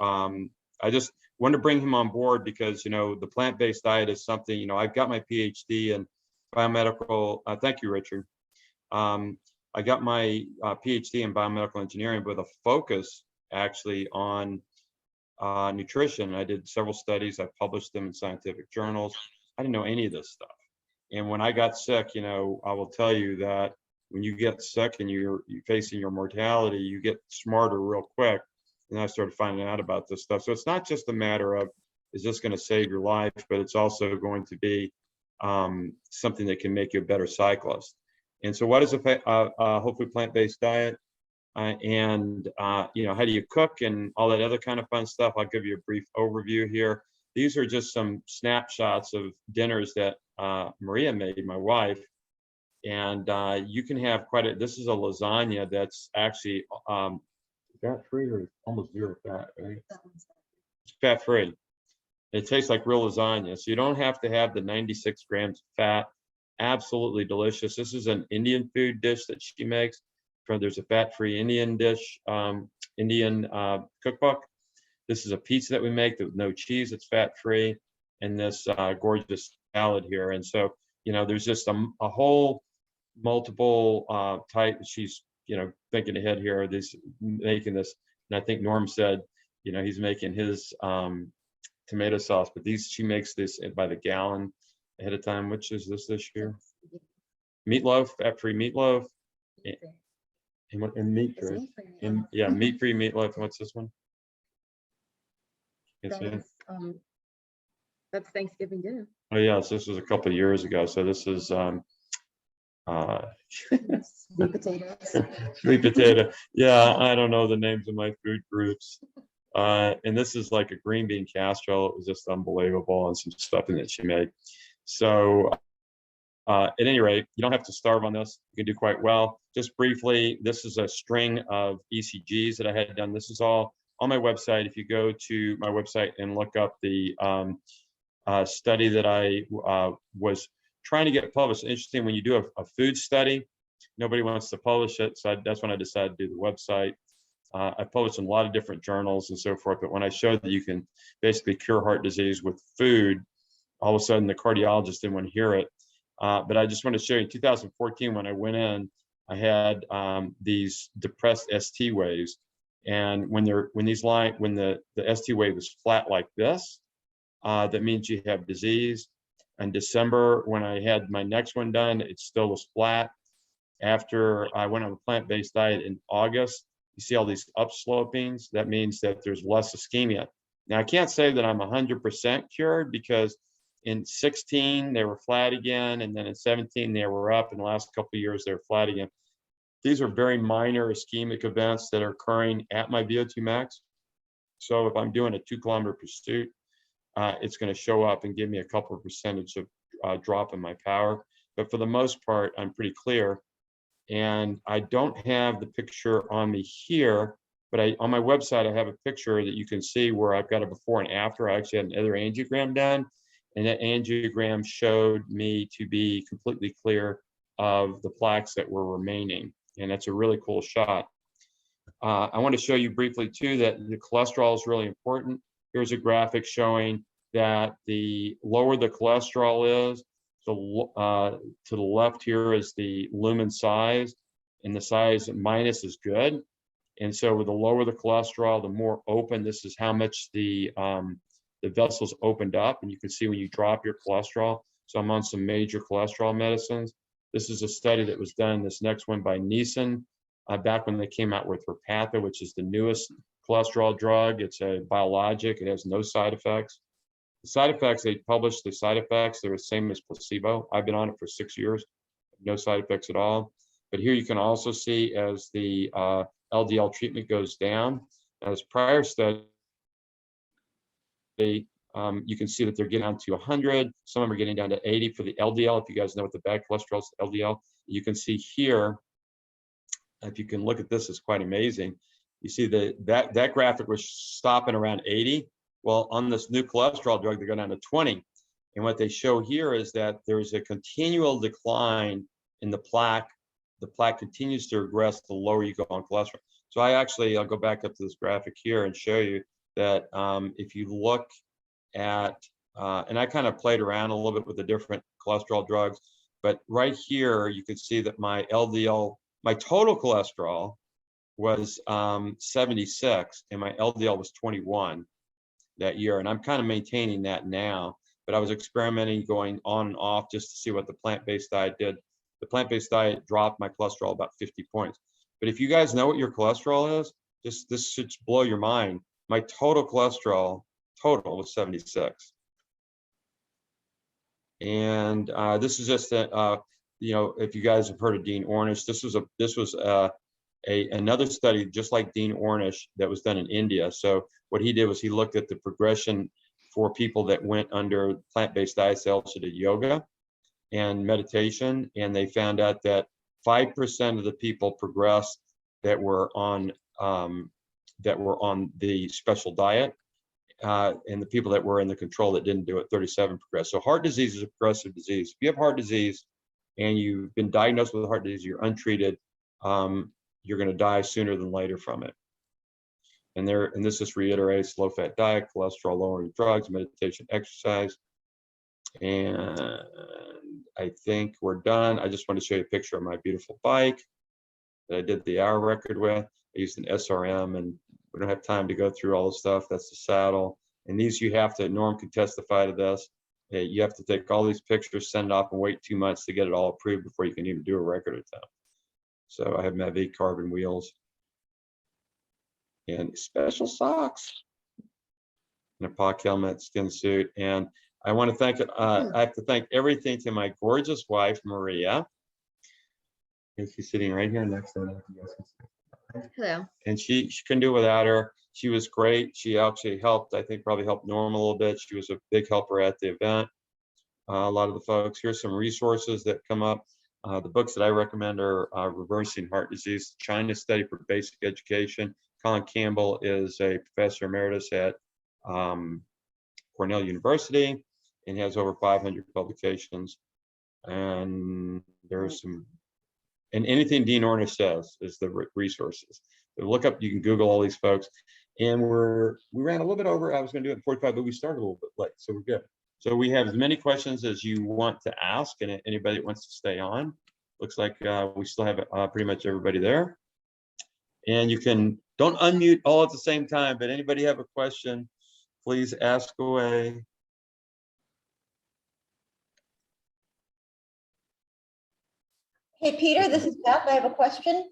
I just wanted to bring him on board because, the plant-based diet is something, I've got my PhD in biomedical, thank you, Richard. I got my PhD in biomedical engineering with a focus actually on nutrition. I did several studies. I published them in scientific journals. I didn't know any of this stuff. And when I got sick, you know, I will tell you that when you get sick and you're facing your mortality, you get smarter real quick. And I started finding out about this stuff. So it's not just a matter of, is this going to save your life, but it's also going to be something that can make you a better cyclist. And so what is a hopefully plant-based diet? And you know, how do you cook and all that other kind of fun stuff? I'll give you a brief overview here. These are just some snapshots of dinners that Maria made, my wife. And you can have quite a, this is a lasagna that's actually fat-free or almost zero fat, right? It's fat-free. It tastes like real lasagna. So you don't have to have the 96 grams of fat. Absolutely delicious. This is an Indian food dish that she makes. There's a fat-free Indian dish, Indian cookbook. This is a pizza that we make with no cheese. It's fat-free, and this gorgeous salad here. And so, you know, there's just a whole multiple type. She's, you know, thinking ahead here. This making this, and I think Norm said, you know, he's making his tomato sauce, but these she makes this by the gallon ahead of time. Which is this year? Meatloaf, fat-free meatloaf. And meat-free. And yeah, meat-free meatloaf. What's this one? That's Thanksgiving dinner. Oh yes, this was a couple of years ago. So this is Sweet potatoes. sweet potato. Yeah, I don't know the names of my food groups. And this is like a green bean casserole. It was just unbelievable, and some stuffing that she made. So at any rate, you don't have to starve on this. You can do quite well. Just briefly, this is a string of ECGs that I had done. This is all on my website. If you go to my website and look up the study that I was trying to get published. Interesting, when you do a food study, nobody wants to publish it. So that's when I decided to do the website. I published in a lot of different journals and so forth. But when I showed that you can basically cure heart disease with food, all of a sudden the cardiologist didn't want to hear it. But I just want to show you, in 2014, when I went in, I had these depressed ST waves. And when the ST wave is flat like this, that means you have disease. In December, when I had my next one done, it still was flat. After I went on a plant-based diet in August, you see all these upslopings. That means that there's less ischemia. Now, I can't say that I'm 100% cured, because in 16, they were flat again. And then in 17, they were up. In the last couple of years, they were flat again. These are very minor ischemic events that are occurring at my VO2 max. So if I'm doing a 2-kilometer pursuit, it's going to show up and give me a couple of percentage of drop in my power. But for the most part, I'm pretty clear. And I don't have the picture on me here, but on my website, I have a picture that you can see where I've got a before and after. I actually had another angiogram done, and that angiogram showed me to be completely clear of the plaques that were remaining. And that's a really cool shot. I want to show you briefly too that the cholesterol is really important. Here's a graphic showing that the lower the cholesterol is, to the left here is the lumen size, and the size minus is good. And so with the lower the cholesterol, the more open, this is how much the vessels opened up. And you can see when you drop your cholesterol. So I'm on some major cholesterol medicines. This is a study that was done, this next one by Neeson, back when they came out with Repatha, which is the newest cholesterol drug. It's a biologic. It has no side effects. The side effects, they published the side effects. They're the same as placebo. I've been on it for 6 years. No side effects at all. But here you can also see as the LDL treatment goes down, as prior study, you can see that they're getting down to 100. Some of them are getting down to 80 for the LDL. If you guys know what the bad cholesterol is, LDL, you can see here, if you can look at this, it's quite amazing. You see that graphic was stopping around 80. Well, on this new cholesterol drug, they go down to 20. And what they show here is that there's a continual decline in the plaque. The plaque continues to regress the lower you go on cholesterol. So I'll go back up to this graphic here and show you that if you look at, and I kind of played around a little bit with the different cholesterol drugs, but right here, you can see that my LDL my total cholesterol was 76 and my LDL was 21 that year. And I'm kind of maintaining that now, but I was experimenting going on and off just to see what the plant-based diet did. The plant-based diet dropped my cholesterol about 50 points. But if you guys know what your cholesterol is, this should blow your mind. My total cholesterol was 76. And this is just you know, if you guys have heard of Dean Ornish, this was another study just like Dean Ornish that was done in India. So what he did was he looked at the progression for people that went under plant-based diets. They also did yoga and meditation, and they found out that 5% of the people progressed that were on the special diet, and the people that were in the control that didn't do it, 37 progressed. So heart disease is a progressive disease. If you have heart disease and you've been diagnosed with heart disease, you're untreated, you're going to die sooner than later from it. And this just reiterates low-fat diet, cholesterol-lowering drugs, meditation, exercise. And I think we're done. I just want to show you a picture of my beautiful bike that I did the hour record with. I used an SRM, and we don't have time to go through all the stuff. That's the saddle. And these you have to, Norm can testify to this. You have to take all these pictures, send off, and wait 2 months to get it all approved before you can even do a record of them. So I have Mavic carbon wheels and special socks and a POC helmet, skin suit. And I want to thank I have to thank everything to my gorgeous wife, Maria. And she's sitting right here next to me. Hello. And she couldn't do it without her. She was great. She actually helped, I think probably helped Norm a little bit. She was a big helper at the event. A lot of the folks, here's some resources that come up. The books that I recommend are Reversing Heart Disease, China Study for Basic Education. Colin Campbell is a professor emeritus at Cornell University and has over 500 publications. And there's some, and anything Dean Ornish says is the resources. So look up, you can Google all these folks. And we ran a little bit over. I was going to do it in 45, but we started a little bit late, so we're good. So we have as many questions as you want to ask, and anybody that wants to stay on. Looks like we still have pretty much everybody there. And you don't unmute all at the same time, but anybody have a question, please ask away. Hey, Peter, this is Beth. I have a question.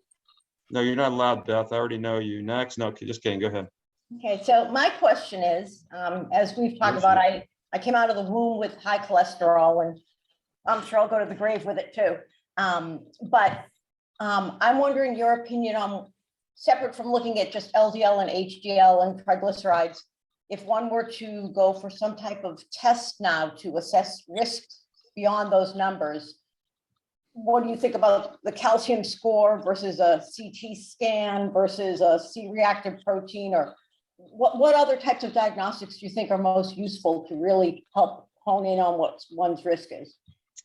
No, you're not allowed, Beth. I already know you. Next, no, just kidding. Go ahead. Okay, so my question is, as we've talked about, I came out of the womb with high cholesterol, and I'm sure I'll go to the grave with it too. But I'm wondering your opinion on, separate from looking at just LDL and HDL and triglycerides, if one were to go for some type of test now to assess risks beyond those numbers, what do you think about the calcium score versus a CT scan versus a C-reactive protein, or what other types of diagnostics do you think are most useful to really help hone in on what one's risk is?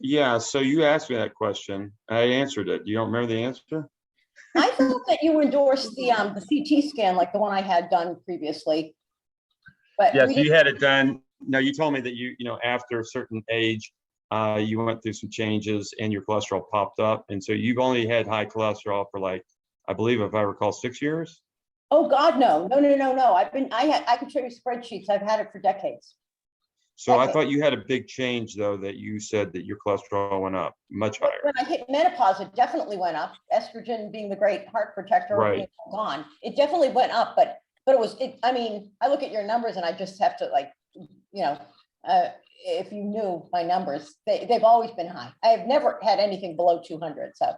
Yeah, so you asked me that question. I answered it. You don't remember the answer? I thought that you endorsed the CT scan, like the one I had done previously. But Yes, you had it done. No, you told me that you know, after a certain age, you went through some changes and your cholesterol popped up. And so you've only had high cholesterol for, like, I believe, if I recall, 6 years. Oh God, no. I could show you spreadsheets. I've had it for decades. So I thought you had a big change, though, that you said that your cholesterol went up much higher. When I hit menopause, it definitely went up. Estrogen being the great heart protector, Right. Gone. It definitely went up, but I mean, I look at your numbers and I just have to, like, you know, if you knew my numbers, they've always been high. I have never had anything below 200. So,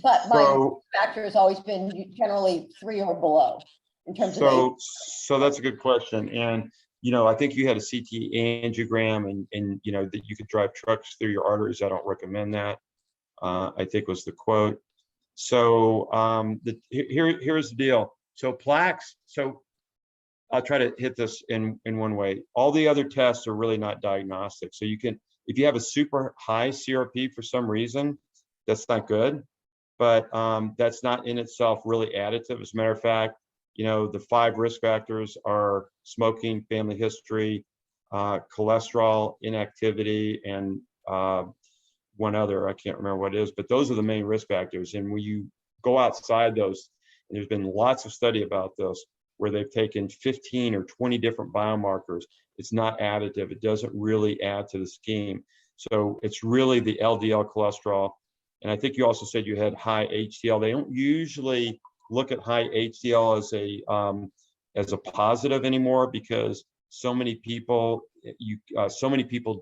but my factor has always been generally 3 or below in terms of age. So that's a good question. And, you know, I think you had a Ct angiogram and you know, that you could drive trucks through your arteries. I don't recommend that. I think was the quote. So here's the deal. So plaques, so I'll try to hit this in one way. All the other tests are really not diagnostic. So you can, if you have a super high CRP for some reason, that's not good, but that's not in itself really additive. As a matter of fact, you know, the 5 risk factors are smoking, family history, cholesterol, inactivity, and one other, I can't remember what it is, but those are the main risk factors. And when you go outside those, and there's been lots of study about this, where they've taken 15 or 20 different biomarkers. It's not additive. It doesn't really add to the scheme. So it's really the LDL cholesterol. And I think you also said you had high HDL. They don't usually look at high HDL as a positive anymore, because so many people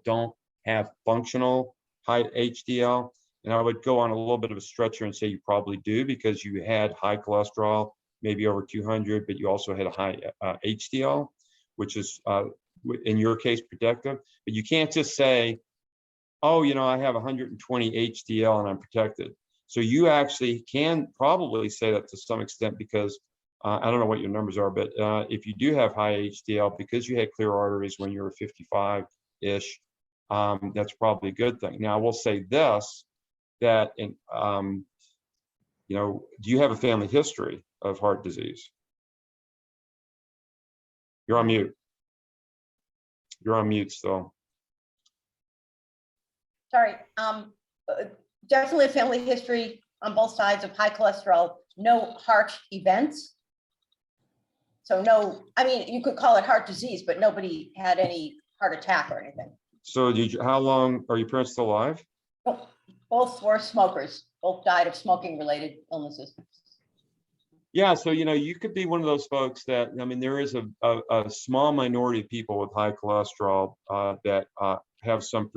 don't have functional high HDL. And I would go on a little bit of a stretcher and say you probably do, because you had high cholesterol, maybe over 200, but you also had a high HDL, which is in your case protective. But you can't just say, oh, I have 120 HDL and I'm protected. So you actually can probably say that to some extent, because I don't know what your numbers are, but if you do have high HDL, because you had clear arteries when you were 55-ish, that's probably a good thing. Now, I will say this, that do you have a family history of heart disease? You're on mute. You're on mute still. Sorry, definitely a family history on both sides of high cholesterol, no heart events. So no, I mean, you could call it heart disease, but nobody had any heart attack or anything. So how long are your parents still alive? Both were smokers, both died of smoking related illnesses. Yeah, so you could be one of those folks that, I mean, there is a small minority of people with high cholesterol that have some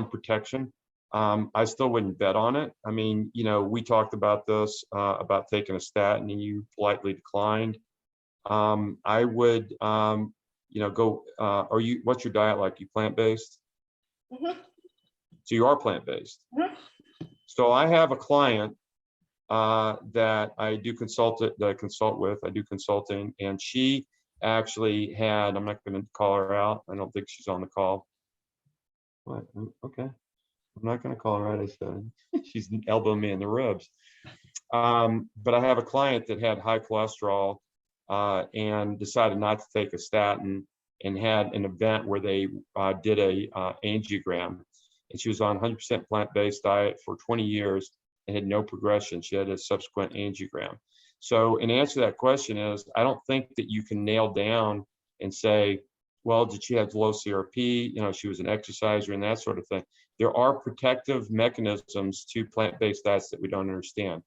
protection. I still wouldn't bet on it. I mean, we talked about this about taking a statin, and you politely declined. I would, go. What's your diet like? You plant-based? Mm-hmm. So you are plant-based. Mm-hmm. So I have a client that I do consult with. I do consulting, and she actually had, I'm not going to call her out. I don't think she's on the call. What? Okay. I'm not going to call her out. I said she's elbowing me in the ribs. But I have a client that had high cholesterol and decided not to take a statin, and had an event where they did a angiogram, and she was on 100% plant-based diet for 20 years and had no progression. She had a subsequent angiogram. So in answer to that question is, I don't think that you can nail down and say, well, did she have low CRP? She was an exerciser and that sort of thing. There are protective mechanisms to plant-based diets that we don't understand.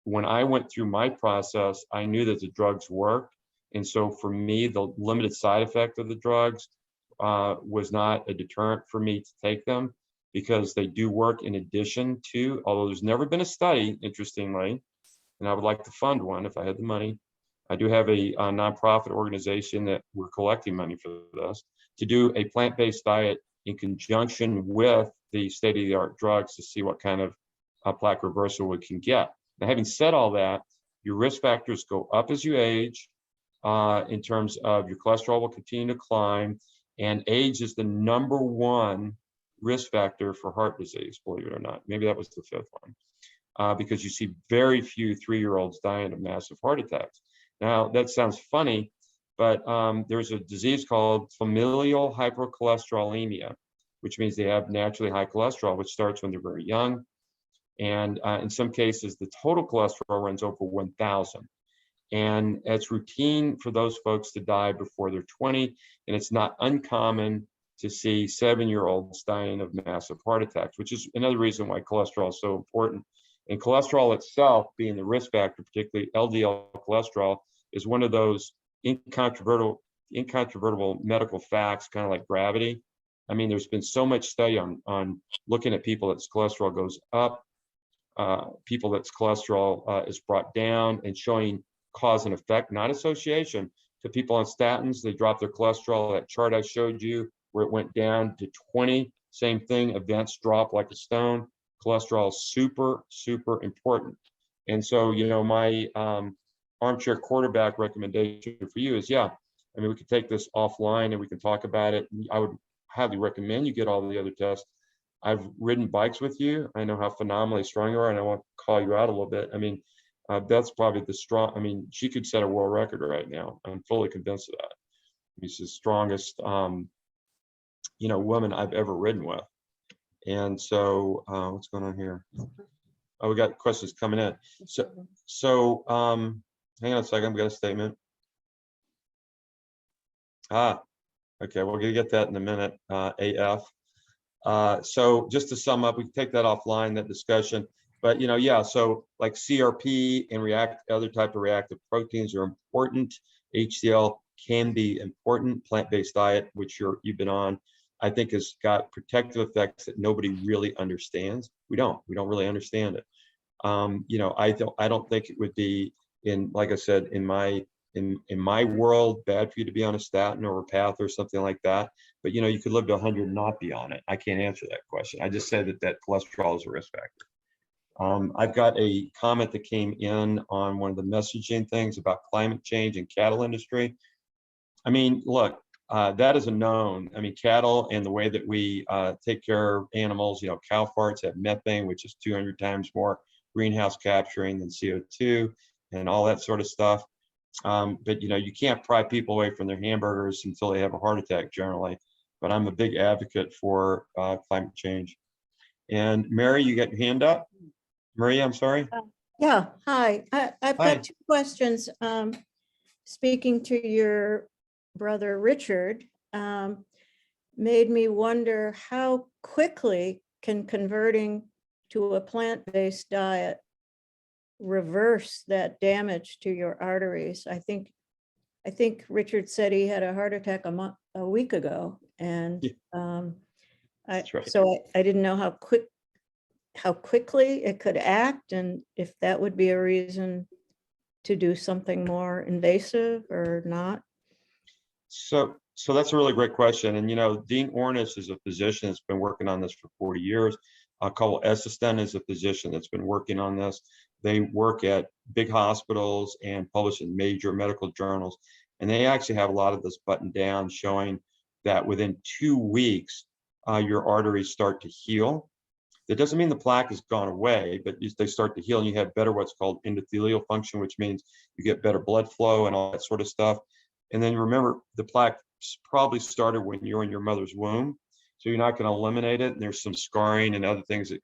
When I went through my process, I knew that the drugs worked. And so for me, the limited side effect of the drugs was not a deterrent for me to take them, because they do work in addition to, although there's never been a study, interestingly, and I would like to fund one if I had the money. I do have a nonprofit organization that we're collecting money for this, to do a plant-based diet in conjunction with the state-of-the-art drugs to see what kind of plaque reversal we can get. Now, having said all that, your risk factors go up as you age, in terms of your cholesterol will continue to climb, and age is the #1 risk factor for heart disease, believe it or not. Maybe that was the 5th one, because you see very few 3-year-olds dying of massive heart attacks. Now, that sounds funny, but there's a disease called familial hypercholesterolemia, which means they have naturally high cholesterol, which starts when they're very young. And in some cases, the total cholesterol runs over 1,000. And it's routine for those folks to die before they're 20. And it's not uncommon to see 7-year-olds dying of massive heart attacks, which is another reason why cholesterol is so important. And cholesterol itself, being the risk factor, particularly LDL cholesterol, is one of those incontrovertible medical facts, kind of like gravity. I mean, there's been so much study on looking at people that's cholesterol goes up, people that's cholesterol is brought down, and showing cause and effect, not association. To people on statins, they drop their cholesterol. That chart I showed you, where it went down to 20, same thing, events drop like a stone. Cholesterol is super, super important. And so, my armchair quarterback recommendation for you is, yeah, I mean, we could take this offline and we can talk about it. I would highly recommend you get all the other tests. I've ridden bikes with you. I know how phenomenally strong you are, and I want to call you out a little bit. I mean, that's probably she could set a world record right now. I'm fully convinced of that. She's the strongest, woman I've ever ridden with. And so what's going on here? Oh, we got questions coming in. So hang on a second, we got a statement. Okay, we're gonna get that in a minute, AF. So just to sum up, we can take that offline, that discussion. But yeah, so like CRP and other type of reactive proteins are important. HCl can be important. Plant-based diet, which you've been on, I think has got protective effects that nobody really understands. We don't really understand it. I don't think it would be like I said, in my world, bad for you to be on a statin or a path or something like that. But you could live to 100 and not be on it. I can't answer that question. I just said that cholesterol is a risk factor. I've got a comment that came in on one of the messaging things about climate change and cattle industry. I mean, look, that is a known. I mean, cattle and the way that we take care of animals, cow farts have methane, which is 200 times more greenhouse capturing than CO2 and all that sort of stuff. But you can't pry people away from their hamburgers until they have a heart attack generally. But I'm a big advocate for climate change. And Mary, you got your hand up? Maria, I'm sorry. Yeah, hi. I've Hi. got two questions. Speaking to your brother Richard, made me wonder how quickly can converting to a plant-based diet reverse that damage to your arteries. I think Richard said he had a heart attack a week ago, and That's right. so I didn't know how quickly it could act, and if that would be a reason to do something more invasive or not. So that's a really great question. And Dean Ornish is a physician that's been working on this for 40 years. Cole Esselstyn is a physician that's been working on this. They work at big hospitals and publish in major medical journals. And they actually have a lot of this buttoned down, showing that within 2 weeks, your arteries start to heal. That doesn't mean the plaque has gone away, but they start to heal and you have better what's called endothelial function, which means you get better blood flow and all that sort of stuff. And then remember, the plaque probably started when you were in your mother's womb. So you're not going to eliminate it. And there's some scarring and other things that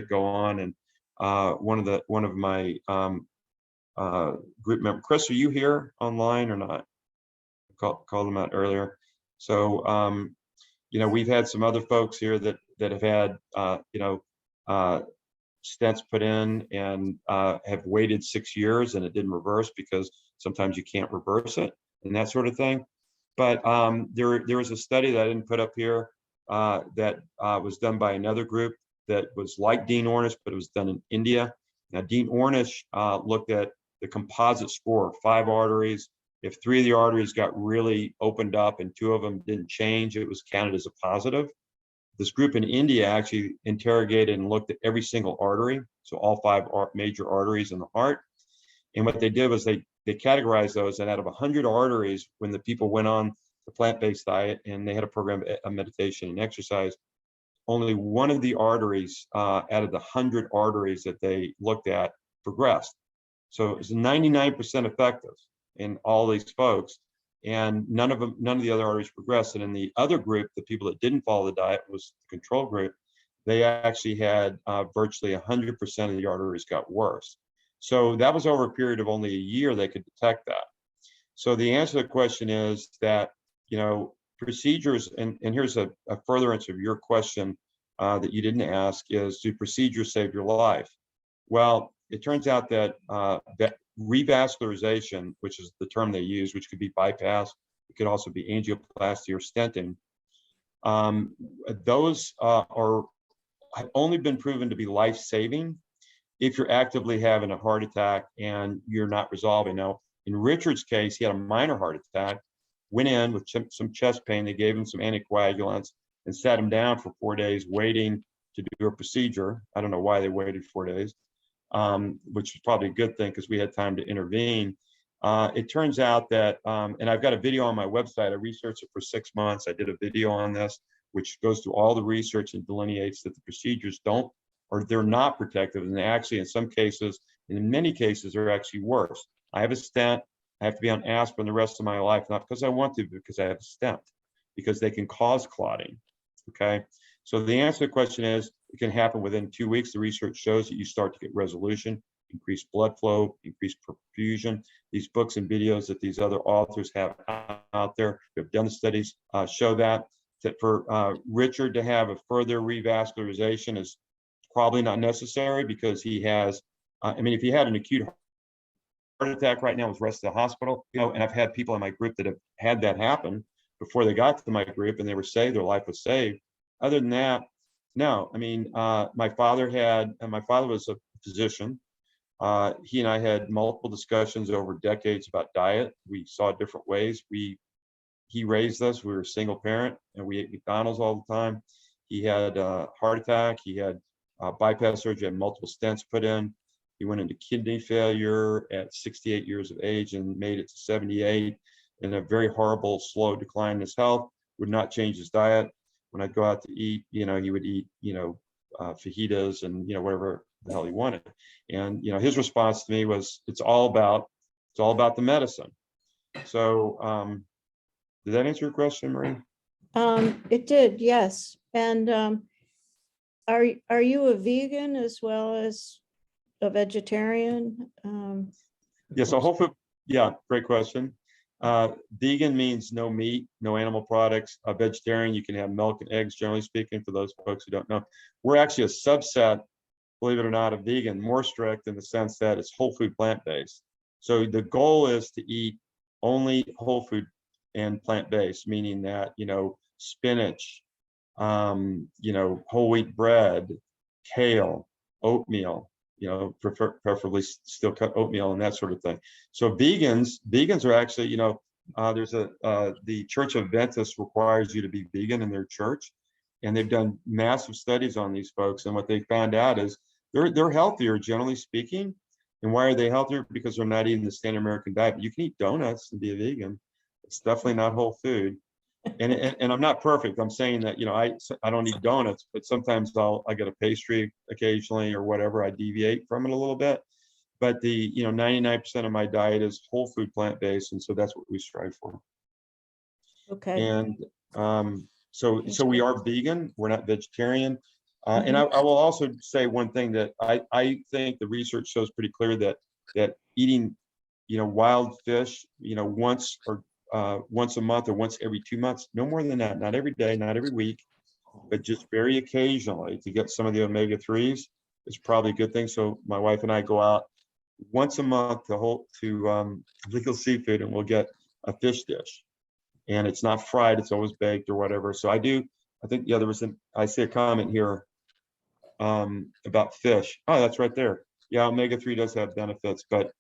go on. And one of my group members, Chris, are you here online or not? Called them out earlier. So we've had some other folks here that have had stents put in and have waited 6 years and it didn't reverse, because sometimes you can't reverse it and that sort of thing. But there was a study that I didn't put up here that was done by another group that was like Dean Ornish, but it was done in India. Now, Dean Ornish looked at the composite score of 5 arteries. If 3 of the arteries got really opened up and 2 of them didn't change, it was counted as a positive. This group in India actually interrogated and looked at every single artery, so all 5 major arteries in the heart. And what they did was they categorized those, and out of 100 arteries, when the people went on the plant-based diet and they had a program of meditation and exercise, only 1 of the arteries out of the 100 arteries that they looked at progressed. So it was 99% effective in all these folks, and none of the other arteries progressed. And in the other group, the people that didn't follow the diet, was the control group, they actually had virtually 100% of the arteries got worse. So that was over a period of only a year they could detect that. So the answer to the question is that, procedures, and here's a further answer of your question that you didn't ask, is, do procedures save your life? Well, it turns out that revascularization, which is the term they use, which could be bypass, it could also be angioplasty or stenting, those have only been proven to be life-saving if you're actively having a heart attack and you're not resolving. Now, in Richard's case, he had a minor heart attack, went in with some chest pain. They gave him some anticoagulants and sat him down for 4 days waiting to do a procedure. I don't know why they waited 4 days, which is probably a good thing because we had time to intervene. It turns out that, and I've got a video on my website. I researched it for 6 months. I did a video on this, which goes through all the research and delineates that the procedures don't, or they're not protective. And they actually, in some cases, and in many cases, are actually worse. I have a stent. I have to be on aspirin the rest of my life, not because I want to, but because I have a stent, because they can cause clotting. Okay. So the answer to the question is, it can happen within 2 weeks. The research shows that you start to get resolution, increased blood flow, increased perfusion. These books and videos that these other authors have out there who have done the studies show that for Richard to have a further revascularization is probably not necessary, because he has, I mean, if he had an acute heart attack right now, was rushed to the hospital, you know, and I've had people in my group that have had that happen before they got to my group, and they were saved, their life was saved. Other than that, no. I mean, my father was a physician. He and I had multiple discussions over decades about diet. We saw different ways. He raised us. We were a single parent, and we ate McDonald's all the time. He had a heart attack. He had bypass surgery, had multiple stents put in. He went into kidney failure at 68 years of age and made it to 78 in a very horrible, slow decline in his health. Would not change his diet. When I'd go out to eat, you know, he would eat, you know, fajitas and, you know, whatever the hell he wanted. And, you know, his response to me was, it's all about the medicine. So, did that answer your question, Marie? It did, yes. And are you a vegan as well as a vegetarian? Yeah, so hopefully, yeah, great question. Vegan means no meat, no animal products. Vegetarian, you can have milk and eggs, generally speaking, for those folks who don't know. We're actually a subset, believe it or not, of vegan, more strict in the sense that it's whole food plant-based. So the goal is to eat only whole food and plant-based, meaning that, you know, spinach, you know, whole wheat bread, kale, oatmeal, you know, preferably still cut oatmeal and that sort of thing. So vegans are actually, you know, there's the Church of Adventists requires you to be vegan in their church, and they've done massive studies on these folks, and what they found out is they're healthier, generally speaking. And why are they healthier? Because they're not eating the standard American diet. But you can eat donuts and be a vegan. It's definitely not whole food. And I'm not perfect. I'm saying that, you know, I don't eat donuts, but sometimes I get a pastry occasionally or whatever. I deviate from it a little bit. But the, you know, 99% of my diet is whole food plant-based, and so that's what we strive for. Okay. And so we are vegan. We're not vegetarian. And I will also say one thing that I think the research shows pretty clear that eating, you know, wild fish, you know, once a month or once every 2 months, no more than that, not every day, not every week, but just very occasionally to get some of the omega-3s is probably a good thing. So my wife and I go out once a month to Legal Seafood, and we'll get a fish dish, and it's not fried, it's always baked or whatever. So I think, yeah, I see a comment here about fish. Oh, that's right there. Yeah, omega-3 does have benefits, but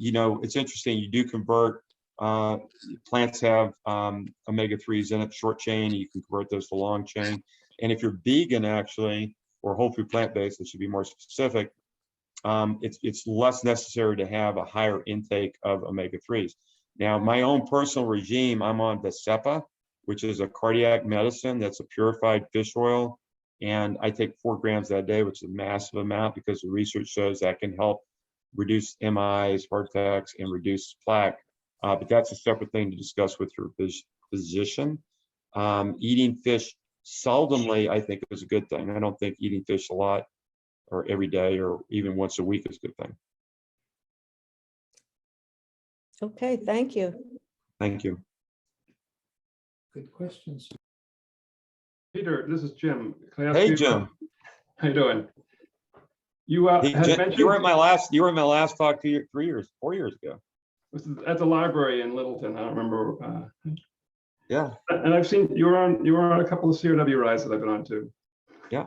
you know, it's interesting. You do convert, plants have omega-3s in it, short chain. You can convert those to long chain. And if you're vegan, actually, or whole food plant-based, it should be more specific, it's less necessary to have a higher intake of omega-3s. Now, my own personal regime, I'm on Vasepa, which is a cardiac medicine that's a purified fish oil. And I take 4 grams that day, which is a massive amount, because the research shows that can help reduce MIs, heart attacks, and reduce plaque. But that's a separate thing to discuss with your physician. Eating fish seldomly, I think, is a good thing. I don't think eating fish a lot or every day or even once a week is a good thing. Okay, thank you. Thank you. Good questions. Peter, this is Jim. Can I ask Hey, you, Jim. how you doing? You Hey, had Jim, mentioned you were at my last talk 4 years ago. this is at the library in Littleton. I don't remember. Yeah. And I've seen you were on a couple of CRW rides that I've been on too. Yeah.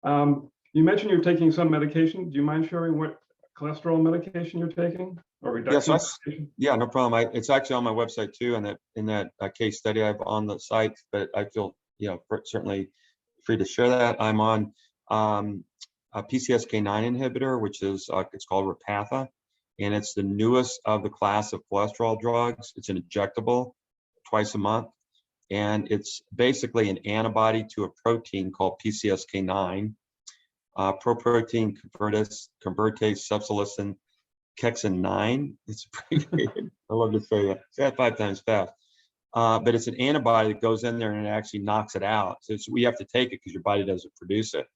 You mentioned you're taking some medication. Do you mind sharing what cholesterol medication you're taking or reduction medication? Yeah, no problem. It's actually on my website too, and in that case study I've on the site. But I feel, you know, certainly free to share that. I'm on a PCSK9 inhibitor, which is it's called Repatha, and it's the newest of the class of cholesterol drugs. It's an injectable twice a month, and it's basically an antibody to a protein called PCSK9, proprotein convertase subsilicin kexin 9. It's pretty weird. I love to say that. Say that 5 times fast. but it's an antibody that goes in there and it actually knocks it out. So we have to take it because your body doesn't produce it.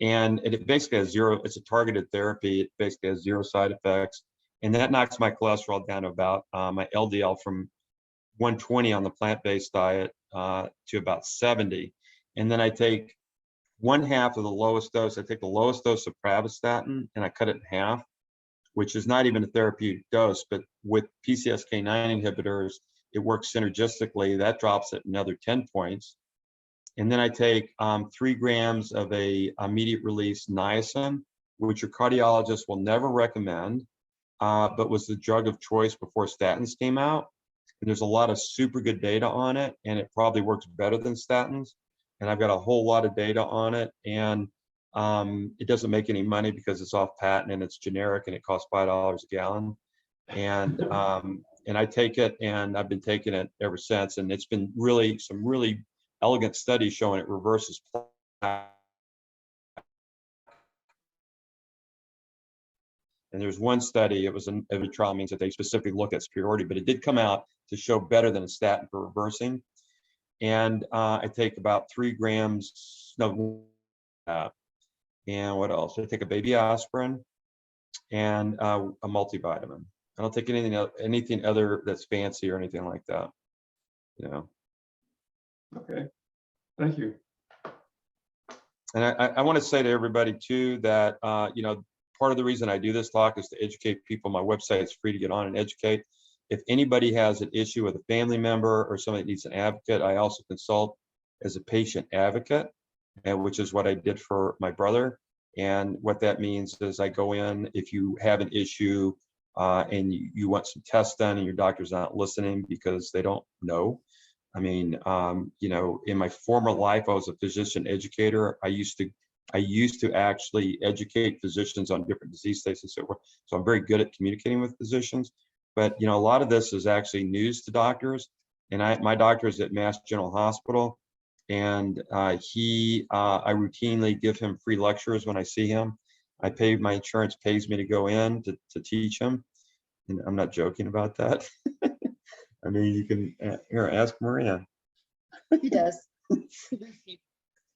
And it basically has zero, it's a targeted therapy. It basically has zero side effects. And that knocks my cholesterol down to about my LDL from 120 on the plant-based diet to about 70. And then I take 1/2 of the lowest dose. I take the lowest dose of pravastatin and I cut it in half, which is not even a therapeutic dose, but with PCSK9 inhibitors, it works synergistically. That drops it another 10 points. And then I take 3 grams of a immediate release niacin, which your cardiologist will never recommend, but was the drug of choice before statins came out. And there's a lot of super good data on it, and it probably works better than statins. And I've got a whole lot of data on it, and it doesn't make any money because it's off patent and it's generic and it costs $5 a gallon. And I take it, and I've been taking it ever since. And it's been really some really elegant studies showing it reverses plaque. And there's one study, it was a trial, means that they specifically look at superiority, but it did come out to show better than a statin for reversing. And I take about 3 grams, no, and what else? I take a baby aspirin and a multivitamin. I don't take anything other that's fancy or anything like that. You know. Okay, thank you. And I want to say to everybody too that you know, part of the reason I do this talk is to educate people. My website is free to get on and educate. If anybody has an issue with a family member or somebody that needs an advocate, I also consult as a patient advocate, which is what I did for my brother. And what that means is I go in, if you have an issue and you want some tests done and your doctor's not listening because they don't know. I mean, you know, in my former life, I was a physician educator. I used to actually educate physicians on different disease states and so forth. So I'm very good at communicating with physicians. But you know, a lot of this is actually news to doctors. And my doctor is at Mass General Hospital, and I routinely give him free lectures when I see him. My insurance pays me to go in to teach him, and I'm not joking about that. I mean, you can here ask Maria. He does.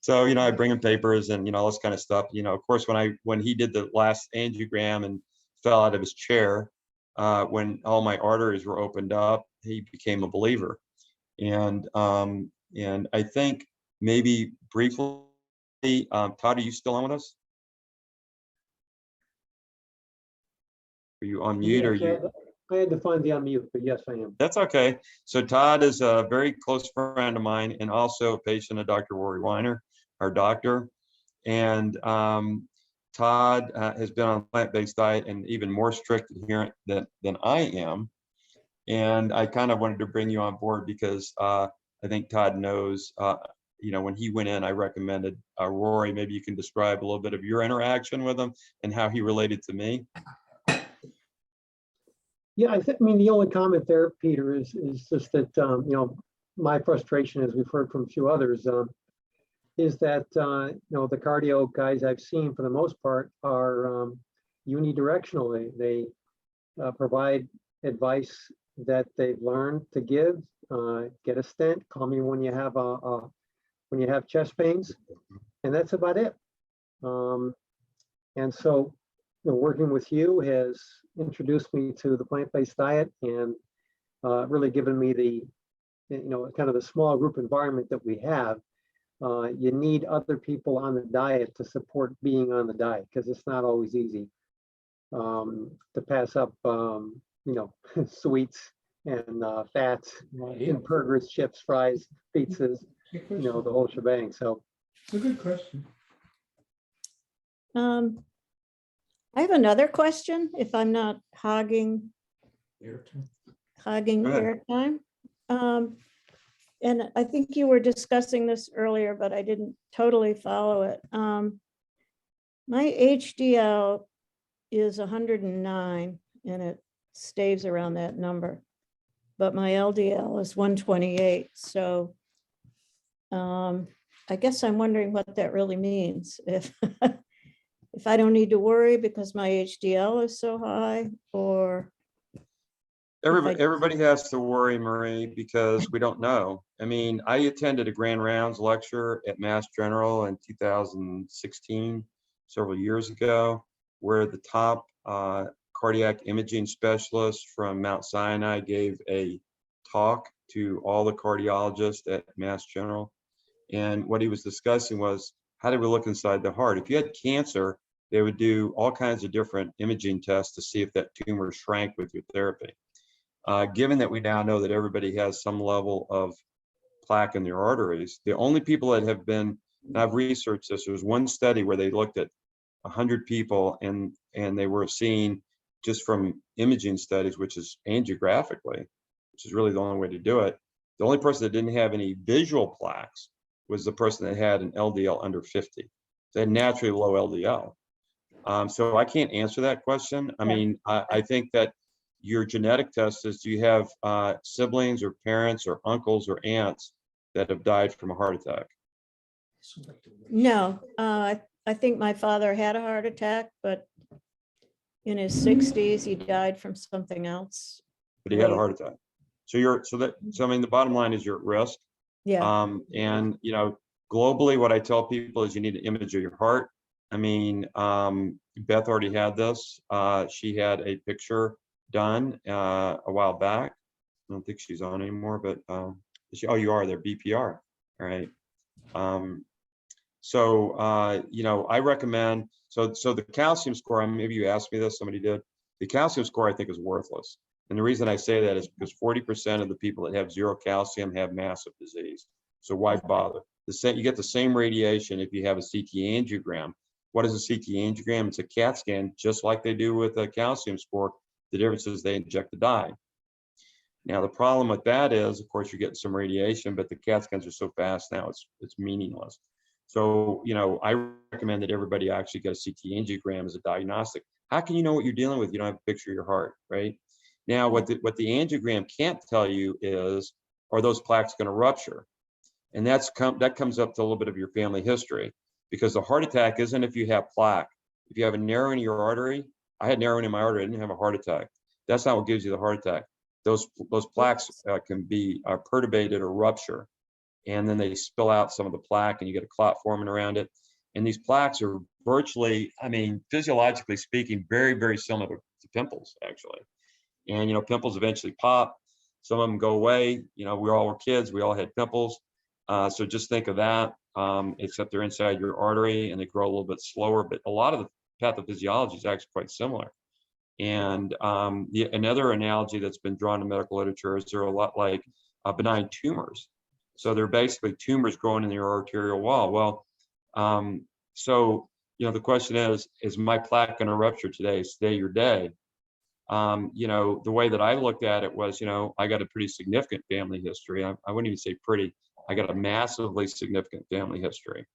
So, you know, I bring him papers and, you know, all this kind of stuff. You know, of course, when he did the last angiogram and fell out of his chair, when all my arteries were opened up, he became a believer. And I think maybe briefly, Todd, are you still on with us? Are you on mute or you? I had to find the unmute, but yes, I am. That's okay. So Todd is a very close friend of mine and also a patient of Dr. Rory Weiner, our doctor. And Todd has been on a plant-based diet and even more strict adherent than I am. And I kind of wanted to bring you on board because I think Todd knows, you know, when he went in, I recommended Rory. Maybe you can describe a little bit of your interaction with him and how he related to me. Yeah, I mean, the only comment there, Peter, is just that, you know, my frustration, as we've heard from a few others, is that, you know, the cardio guys I've seen for the most part are unidirectional. They provide advice that they've learned to give. Get a stent, call me when you have chest pains, and that's about it. And so, you know, working with you has introduced me to the plant-based diet and really given me the, you know, kind of the small group environment that we have. You need other people on the diet to support being on the diet because it's not always easy to pass up, you know, sweets and fats, burgers, chips, fries, pizzas, you know, the whole shebang. So It's a good question. I have another question, if I'm not hogging airtime. And I think you were discussing this earlier, but I didn't totally follow it. My HDL is 109 and it stays around that number, but my LDL is 128. So I guess I'm wondering what that really means. If I don't need to worry because my HDL is so high, or Everybody has to worry, Marie, because we don't know. I mean, I attended a Grand Rounds lecture at Mass General in 2016, several years ago, where the top cardiac imaging specialist from Mount Sinai gave a talk to all the cardiologists at Mass General. And what he was discussing was, how do we look inside the heart? If you had cancer, they would do all kinds of different imaging tests to see if that tumor shrank with your therapy. Given that we now know that everybody has some level of plaque in their arteries, the only people that have been, and I've researched this, there was one study where they looked at 100 people and they were seeing just from imaging studies, which is angiographically, which is really the only way to do it. The only person that didn't have any visual plaques was the person that had an LDL under 50. They had naturally low LDL. So I can't answer that question. I mean, I think that your genetic test is, do you have siblings or parents or uncles or aunts that have died from a heart attack? No, I think my father had a heart attack, but in his 60s, he died from something else. But he had a heart attack. So I mean, the bottom line is you're at risk. Yeah. And you know, globally, what I tell people is you need an image of your heart. I mean, Beth already had this. She had a picture done a while back. I don't think she's on anymore, but oh, you are there, BPR. All right. You know, I recommend, so the calcium score, maybe you asked me this, somebody did. The calcium score I think is worthless. And the reason I say that is because 40% of the people that have zero calcium have massive disease. So why bother? You get the same radiation if you have a CT angiogram. What is a CT angiogram? It's a CAT scan, just like they do with a calcium score. The difference is they inject the dye. Now, the problem with that is, of course, you're getting some radiation, but the CAT scans are so fast now, it's meaningless. So, you know, I recommend that everybody actually get a CT angiogram as a diagnostic. How can you know what you're dealing with? You don't have a picture of your heart, right? Now, what the angiogram can't tell you is, are those plaques going to rupture? And that comes up to a little bit of your family history, because the heart attack isn't if you have plaque. If you have a narrowing in your artery, I had narrowing in my artery, I didn't have a heart attack. That's not what gives you the heart attack. Those plaques can be perturbated or rupture, and then they spill out some of the plaque and you get a clot forming around it. And these plaques are virtually, I mean, physiologically speaking, very, very similar to pimples, actually. And, you know, pimples eventually pop. Some of them go away. You know, we all were kids. We all had pimples. So just think of that, except they're inside your artery and they grow a little bit slower. But a lot of the pathophysiology is actually quite similar. And another analogy that's been drawn to medical literature is they're a lot like benign tumors. So they're basically tumors growing in your arterial wall. Well, so, you know, the question is my plaque going to rupture today? Is today your day? You know, the way that I looked at it was, you know, I got a pretty significant family history. I wouldn't even say pretty. I got a massively significant family history.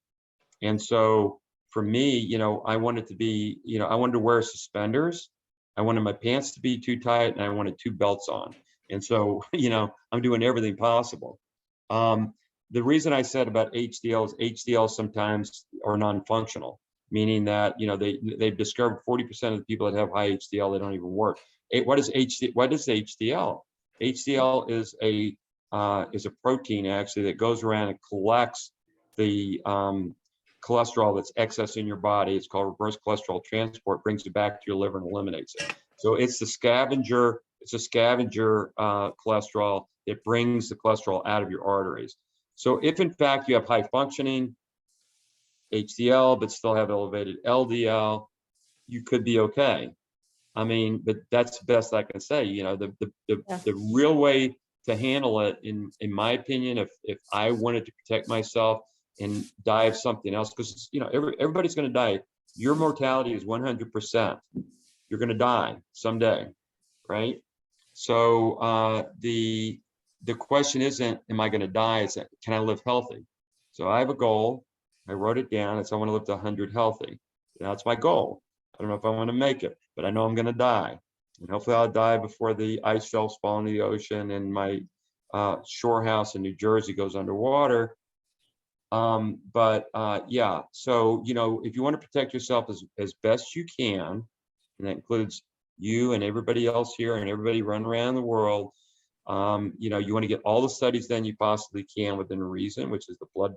And so for me, you know, I wanted to be, you know, I wanted to wear suspenders. I wanted my pants to be too tight and I wanted 2 belts on. And so, you know, I'm doing everything possible. The reason I said about HDL is HDL sometimes are non-functional, meaning that, you know, they've discovered 40% of the people that have high HDL, they don't even work. What is HDL? HDL is a protein actually that goes around and collects the cholesterol that's excess in your body. It's called reverse cholesterol transport, brings it back to your liver and eliminates it. So it's the scavenger, cholesterol that brings the cholesterol out of your arteries. So if in fact you have high functioning HDL, but still have elevated LDL, you could be okay. I mean, but that's the best I can say. You know, the real way to handle it, in my opinion, if I wanted to protect myself and die of something else, because, you know, everybody's going to die. Your mortality is 100%. You're going to die someday, right? So the question isn't, am I going to die? It's, can I live healthy? So I have a goal. I wrote it down. It's I want to live to 100 healthy. That's my goal. I don't know if I want to make it, but I know I'm going to die. And hopefully I'll die before the ice shelves fall into the ocean and my shore house in New Jersey goes underwater. Yeah, so, you know, if you want to protect yourself as best you can, and that includes you and everybody else here and everybody running around the world, you know, you want to get all the studies done you possibly can within reason, which is the blood